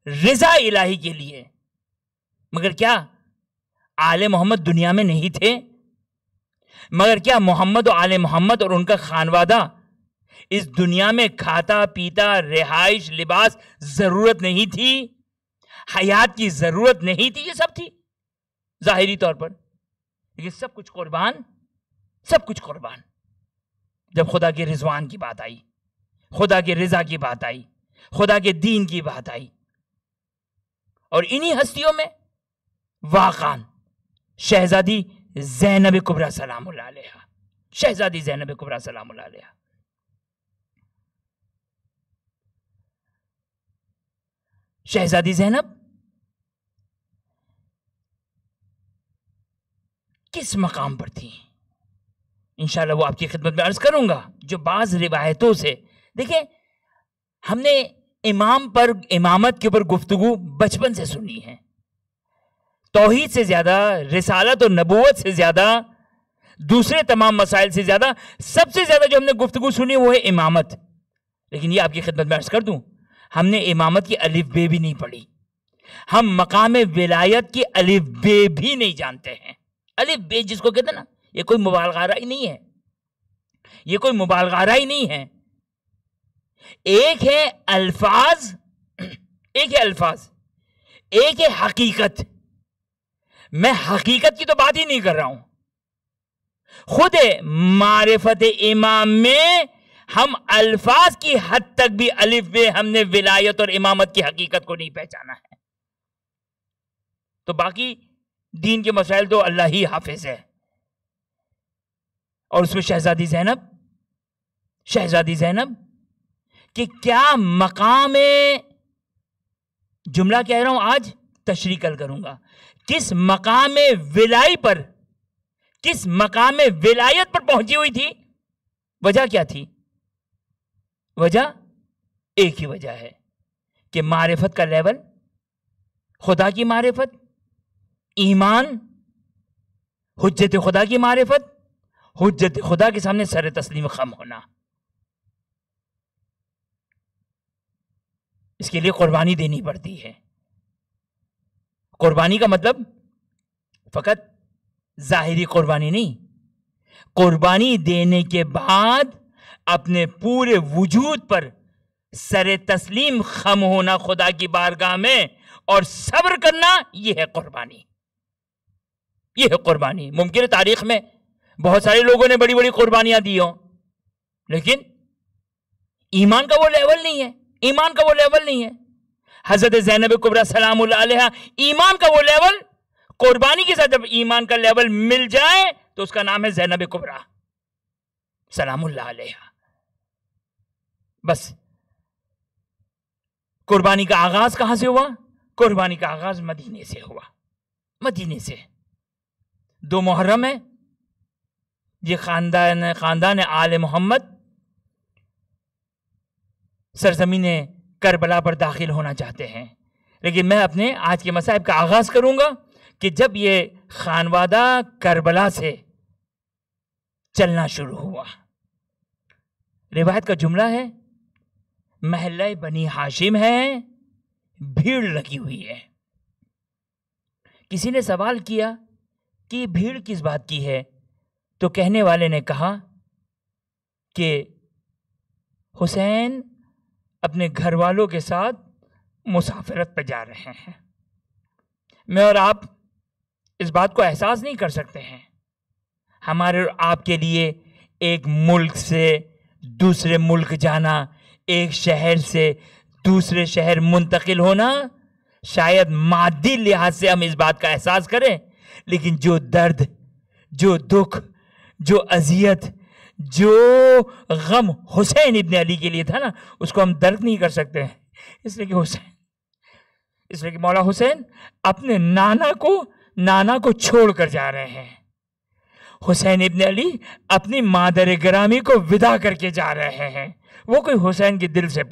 رضا الہی کے لیے. مگر کیا آل محمد دنیا میں نہیں تھے؟ مگر کیا محمد و آل محمد اور ان کا خانوادہ اس دنیا میں کھاتا پیتا، رہائش، لباس، ضرورت نہیں تھی، حیات کی ضرورت نہیں تھی؟ یہ سب تھی ظاہری طور پر، لیکن سب کچھ قربان، سب کچھ قربان. جب خدا کے رضوان کی بات آئی، خدا کے رضا کی بات آئی، خدا کے دین کی بات آئی، اور انہی ہستیوں میں واقعاً شہزادی زینب کبریٰ سلام اللہ علیہا، شہزادی زینب کبریٰ سلام اللہ علیہا. شہزادی زینب کس مقام پر تھی؟ انشاءاللہ وہ آپ کی خدمت میں عرض کروں گا. جو بعض روایتوں سے دیکھیں، ہم نے امامت کے اوپر گفتگو بچپن سے سنی ہے. توحید سے زیادہ، رسالت اور نبوت سے زیادہ، دوسرے تمام مسائل سے زیادہ، سب سے زیادہ جو ہم نے گفتگو سنی وہ ہے امامت. لیکن یہ آپ کی خدمت میں عرض کر دوں، ہم نے امامت کی الف بے بھی نہیں پڑھی، ہم مقام ولایت کی الف بے بھی نہیں جانتے ہیں. الف بے جس کو کہتے ہیں نا، یہ کوئی مبالغہ رائی نہیں ہے، یہ کوئی مبالغہ رائی نہیں ہے. ایک ہے الفاظ، ایک ہے الفاظ، ایک ہے حقیقت. میں حقیقت کی تو بات ہی نہیں کر رہا ہوں. خود معرفت امام میں ہم الفاظ کی حد تک بھی الف بے ہم نے ولایت اور امامت کی حقیقت کو نہیں پہچانا ہے. تو باقی دین کے مسائل تو اللہ ہی حافظ ہے. اور اس میں شہزادی زینب کہ کیا مقام، جملہ کہہ رہا ہوں آج تشریح کل کروں گا، کس مقام ولائی پر، کس مقام ولایت پر پہنچی ہوئی تھی. وجہ کیا تھی؟ وجہ ایک ہی وجہ ہے کہ معرفت کا لیول، خدا کی معرفت، ایمان، حجت خدا کی معرفت، حجت خدا کے سامنے سر تسلیم خم ہونا. اس کے لیے قربانی دینی پڑتی ہے. قربانی کا مطلب فقط ظاہری قربانی نہیں، قربانی دینے کے بعد اپنے پورے وجود پر سر تسلیم خم ہونا خدا کی بارگاہ میں اور صبر کرنا، یہ ہے قربانی. یہ ہے قربانی. ممکن ہے تاریخ میں بہت سارے لوگوں نے بڑی بڑی قربانیاں دی ہوں، لیکن ایمان کا وہ لیول نہیں ہے، ایمان کا وہ لیول نہیں ہے. حضرت زینب کبریٰ سلام اللہ علیہا ایمان کا وہ لیول، قربانی کے ساتھ جب ایمان کا لیول مل جائے تو اس کا نام ہے زینب کبریٰ سلام اللہ علیہا. بس قربانی کا آغاز کہاں سے ہوا؟ قربانی کا آغاز مدینے سے ہوا. مدینے سے 2 محرم ہے، یہ خاندان آل محمد سرزمین کربلا پر داخل ہونا چاہتے ہیں. لیکن میں اپنے آج کے مصائب کا آغاز کروں گا کہ جب یہ خانوادہ کربلا سے چلنا شروع ہوا. روایت کا جملہ ہے، محلہ بنی ہاشم ہے، بھیڑ لگی ہوئی ہے. کسی نے سوال کیا کہ یہ بھیڑ کس بات کی ہے؟ تو کہنے والے نے کہا کہ حسین اپنے گھر والوں کے ساتھ مسافرت پہ جا رہے ہیں۔ میں اور آپ اس بات کو احساس نہیں کر سکتے ہیں۔ ہمارے اور آپ کے لیے ایک ملک سے دوسرے ملک جانا، ایک شہر سے دوسرے شہر منتقل ہونا، شاید مادی لحاظ سے ہم اس بات کا احساس کریں، لیکن جو درد، جو دکھ، جو اذیت، جو غم حسین ابن علی کے لیے تھا نا، اس کو ہم درک نہیں کر سکتے ہیں۔ اس لیے کہ مولا حسین اپنے نانا کو چھوڑ کر جا رہے ہیں۔ حسین ابن علی اپنی مادر گرامی کو ودا کر کے جا رہے ہیں۔ وہ کوئی حسین کے دل سے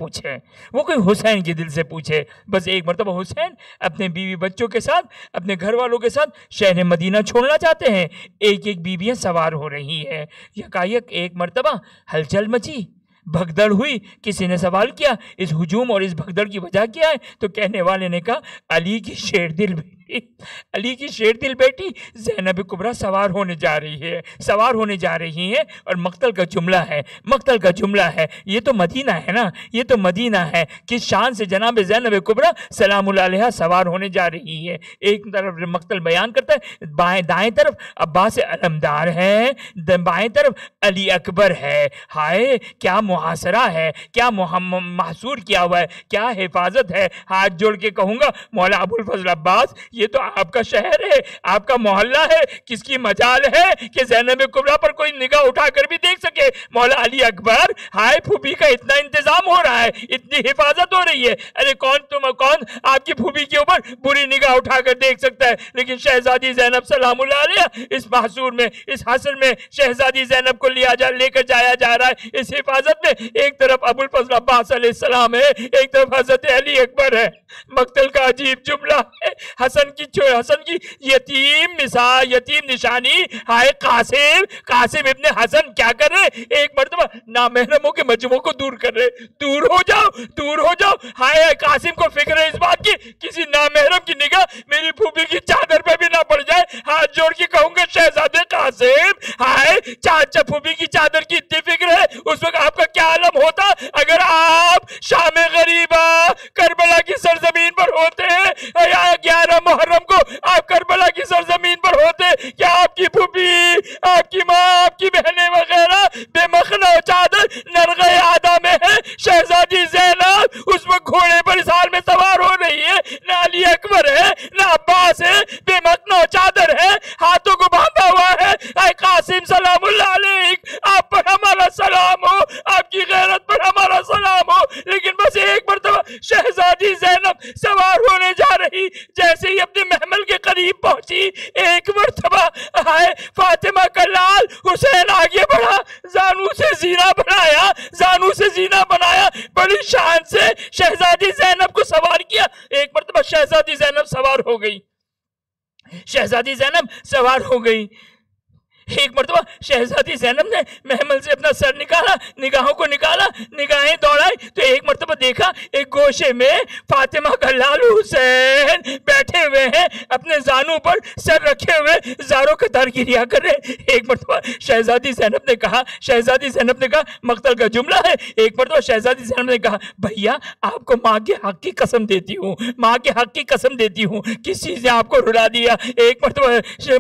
پوچھے، بس ایک مرتبہ حسین اپنے بیوی بچوں کے ساتھ، اپنے گھر والوں کے ساتھ شہر مدینہ چھوڑنا چاہتے ہیں۔ ایک بیویاں سوار ہو رہی ہے، یکایک ایک مرتبہ ہلچل مچی، بھگدڑ ہوئی۔ کسی نے سوال کیا اس ہجوم اور اس بھگدڑ کی وجہ کیا ہے؟ تو کہنے والے نے کہا علی کی شیر دل بیٹی زینب کبریٰ سوار ہونے جا رہی ہے اور مقتل کا جملہ ہے یہ تو مدینہ ہے کس شان سے جناب زینب کبریٰ سلام اللہ علیہا سوار ہونے جا رہی ہے۔ ایک طرف مقتل بیان کرتا ہے، دائیں طرف عباس علمدار ہے، بائیں طرف علی اکبر ہے۔ ہائے کیا محاصرہ ہے، کیا محصور کیا ہوا ہے، کیا حفاظت ہے۔ ہاتھ جوڑ کے کہوں گا مولا ابو الفضل عباس، یہ تو آپ کا شہر ہے، آپ کا محلہ ہے، کس کی مجال ہے کہ زینب کبریٰ پر کوئی نگاہ اٹھا کر بھی دیکھ سکے؟ مولا علی اکبر، ہائے پھوپھی کا اتنا انتظام ہو رہا ہے، اتنی حفاظت ہو رہی ہے، ارے کون آپ کی پھوپھی کے اوپر بری نگاہ اٹھا کر دیکھ سکتا ہے؟ لیکن شہزادی زینب سلام اللہ علیہ اس محصور میں، اس حصر میں شہزادی زینب کو لے کر جایا جا رہا ہے۔ اس حفاظت میں ایک طرف ابو الفضل عباس علیہ السلام ہے، ایک طرف حضرت علی اکبر ہے۔ مقتل کا عجیب جملہ ہے، حسن کی یتیم نشانی، ہائے قاسم ابن حسن کیا کر رہے؟ ایک مرتبہ نامحرموں کے مجموعوں کو دور کر رہے، دور ہو جاؤ۔ ہائے قاسم کو فکر ہے اس بات کی کسی نامحرم کی نگاہ میری پھوپھی کی چادر پہ بھی نہ پڑ جائے۔ ہاتھ جوڑ کے کہوں گا شہزادے قاسم، ہائے چاچا پھوپھی کی چادر کی اتنی فکر ہے، اس وقت آپ کا کیا عالم ہوتا اگر آپ شام غریبہ کربلا کی سرزمین پر ہوتے ہیں، یا 11 محرم کو آپ کربلا کی سرزمین پر ہوتے، کیا آپ کی پھوپھی، آپ کی ماں، آپ کی بہنیں وغیرہ بے مخنا و چادر نرغہ آدھا میں ہے؟ شہزادی زینب اس وقت گھوڑے پر اس حال میں سوار ہو رہی ہے، نہ علی اکبر ہے نہ عباس ہے، بے مخنا و چادر ہے، ہاتھوں کو باندھا ہوا ہے۔ اے قاسم سلام اللہ علیہ، آپ پر ہمارا سلام ہو، آپ کی غیرت پر ہمارا سلام ہو۔ لیکن بس ایک مرتبہ شہزادی زینب سوار ہونے جا رہی، جیسے ہی اپنے محمل کے قریب پہنچی، ایک مرتبہ فاطمہ کا لال حسین آگے بڑھا، زانو سے زینہ بنایا، بڑی شان سے شہزادی زینب کو سوار کیا۔ ایک مرتبہ شہزادی زینب سوار ہو گئی۔ ایک مرتبہ شہزادی زینب نے محمل سے اپنا سر نکالا، نگاہوں کو نکالا، نگاہیں دوڑائی تو ایک مرتبہ دیکھا ایک گوشے میں فاطمہ کا لال حسین بیٹھے ہوئے ہیں، اپنے زانوں پر سر رکھے ہوئے زاروں کا دار گریا کر رہے۔ ایک مرتبہ شہزادی زینب نے کہا مقتل کا جملہ ہے، ایک مرتبہ شہزادی زینب نے کہا بھیا آپ کو ماں کے حق کی قسم دیتی ہوں، کس چیز نے آپ کو رلا دیا؟ ایک مرتبہ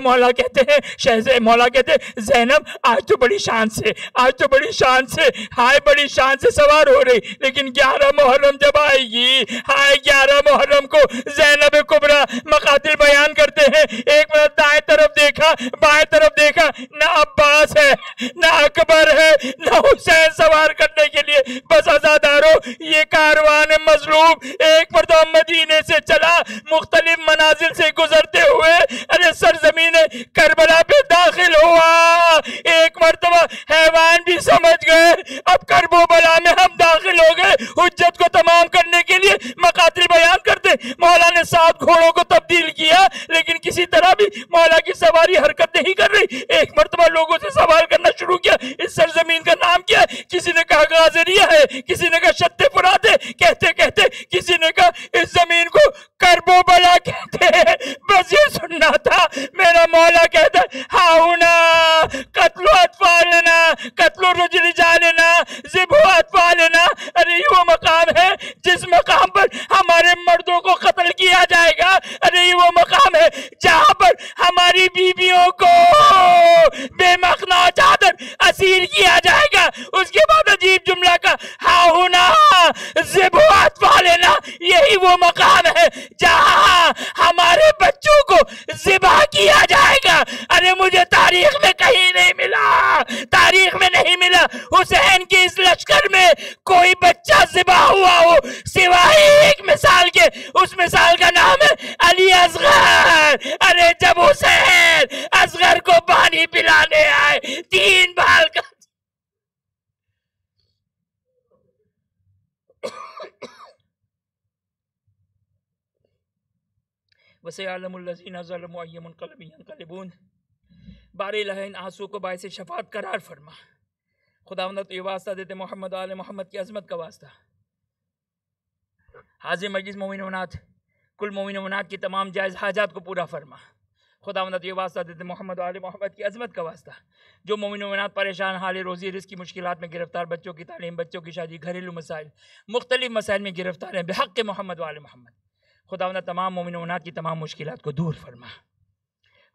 مولا کہتے زینب آج تو بڑی شان سے ہائے بڑی شان سے سوار ہو رہی، لیکن 11 محرم جب آئے گی، ہائے 11 محرم کو زینب کبریٰ مقاتل بیان کرتے ہیں۔ ایک منٹ دائیں طرف دیکھا، بائیں طرف دیکھا، نہ عباس ہے نہ اکبر ہے نہ حسین سوار کرنے کے لیے۔ بس عزادارو یہ کاروان مظلوم ایک مرتبہ مدینے سے چلا، مختلف منازل سے گزرتے ہوئے ارے سرزمین کربلا پہ داخل ہوا۔ ایک مرتبہ حیوان بھی سمجھ گئے اب کرب و بلا میں ہم داخل ہو گئے، حجت کو تمام کرنے کے لیے مقاتل بیان کرتے۔ مولا نے 7 گھوڑوں کو تبدیل کیا، لیکن کسی طرح بھی مولا کی سواری حرکت نہیں کر رہی۔ ایک مرتبہ لوگوں سے سوال کرنا شروع کیا، اس سرزمین کا نام کیا ہے؟ کسی نے کہا غازریہ ہے، کسی نے کہا شت فرات ہے، کہتے کسی نے کہا اس زمین کو کرب و بلا کہتے ہیں۔ بس یہ سننا جس مقام پر ہمارے مردوں کو قتل کیا جائے گا، ارے یہ وہ مقام ہے جہاں پر ہماری بیویوں کو بے مخنا چادر اسیر کیا جائے گا۔ اس کے بعد عجیب جملہ کا ہاں ہونا ذبحات والنا، یہی وہ مقام ہے جہاں ہمارے بچوں کو ذبح کیا جائے گا۔ ارے مجھے تاریخ میں کہیں نہیں ملا، تاریخ میں نہیں ملا حسین کے اس لشکر میں کوئی بچہ ذبح ہوا ہو سوائے ایک مثال کے، اس مثال کا نام ہے علی اصغر۔ ارے جب حسین اصغر کو پانی پلانے آئے 3 بال کا وَسَيَعْلَمُ الَّذِينَ ظَلَمُوا أَيَّ مُنقَلَبٍ يَنقَلِبُونَ۔ بار الہ ان آنسو کو باعث شفاعت قرار فرما۔ خداوند تو یہ واسطہ دیتے محمد و آل محمد کی عظمت کا واسطہ، حاضر مجلس مومن و منات کل مومن و منات کی تمام جائز حاجات کو پورا فرما۔ خداوند تو یہ واسطہ دیتے محمد و آل محمد کی عظمت کا واسطہ، جو مومن و منات پریشان حال روزی رزق کی مشکلات میں گرفتار، بچوں کی تعلیم، بچوں کی شادی، گھریلو مسائل، مختلف مسائل میں گرفتار ہیں، بحق محمد و آل محمد، خداوند تمام مومن و منات کی تمام مشکلات کو دور فرما۔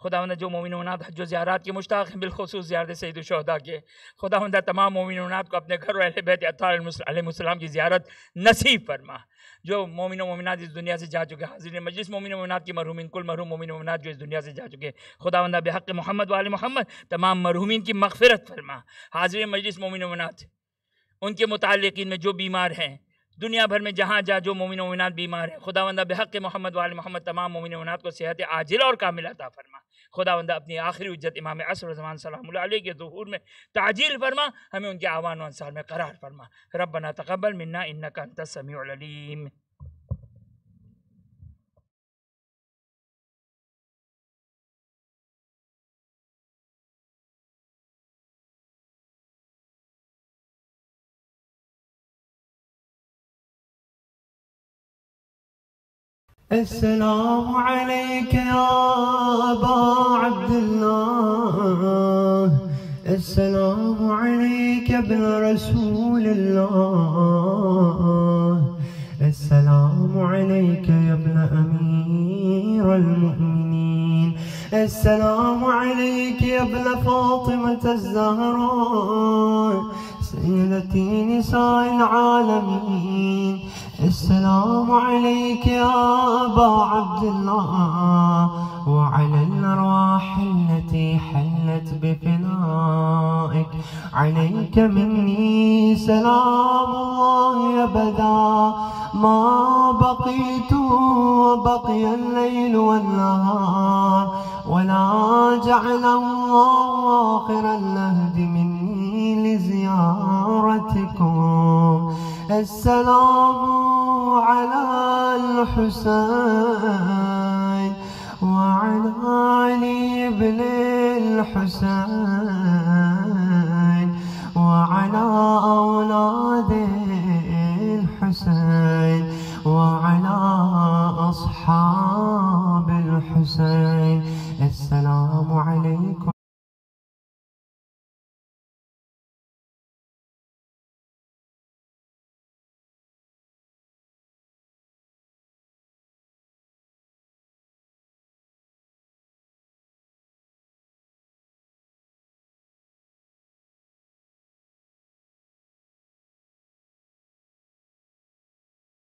خداوند جو مومن و منات حج و زیارات کے مشتاق ہیں، بالخصوص زیارت سید الشہداء کے، خداوند تمام مومن و منات کو اپنے گھر و اہل بیت اطہار علیہ السلام کی زیارت نصیب فرما۔ جو مومن و مومنات اس دنیا سے جا چکے، حاضرین مجلس مومن و مومنات کی مرحومین، کل مرحوم مومن و مومنات جو اس دنیا سے جا چکے، خداوند بحق محمد و آل محمد تمام مرحومین کی مغفرت فرما۔ حاضرین مجلس مومن و مومنات ان کے متعلقین میں جو بیمار ہیں، دنیا بھر میں جہاں جا جو مومن و مومنات بیمار ہیں، خداوند بحق محمد و آل محمد تمام مومن و مومنات کو صحت عاجلہ اور کاملہ عطا فرما۔ خداوند اپنی آخری حجت امام عصر زمان سلام اللہ علیہ کے ظہور میں تعجیل فرما، ہمیں ان کے اعوان و انصار میں قرار فرما۔ ربنا تقبل منا انک انت السمیع العلیم۔ السلام عليك يا أبا عبد الله، السلام عليك يا ابن رسول الله، السلام عليك يا ابن أمير المؤمنين، السلام عليك يا ابن فاطمة الزهراء سيدتي نساء العالمين، السلام عليك يا أبا عبد الله، وعلى الأرواح التي حلت بفنائك، عليك مني سلام الله أبدا ما بقيت وبقي الليل والنهار، ولا جعله الله آخر اللهد مني لزيارتكم. السلام على الحسين وعلى علي بن الحسين وعلى أولاد الحسين وعلى أصحاب الحسين.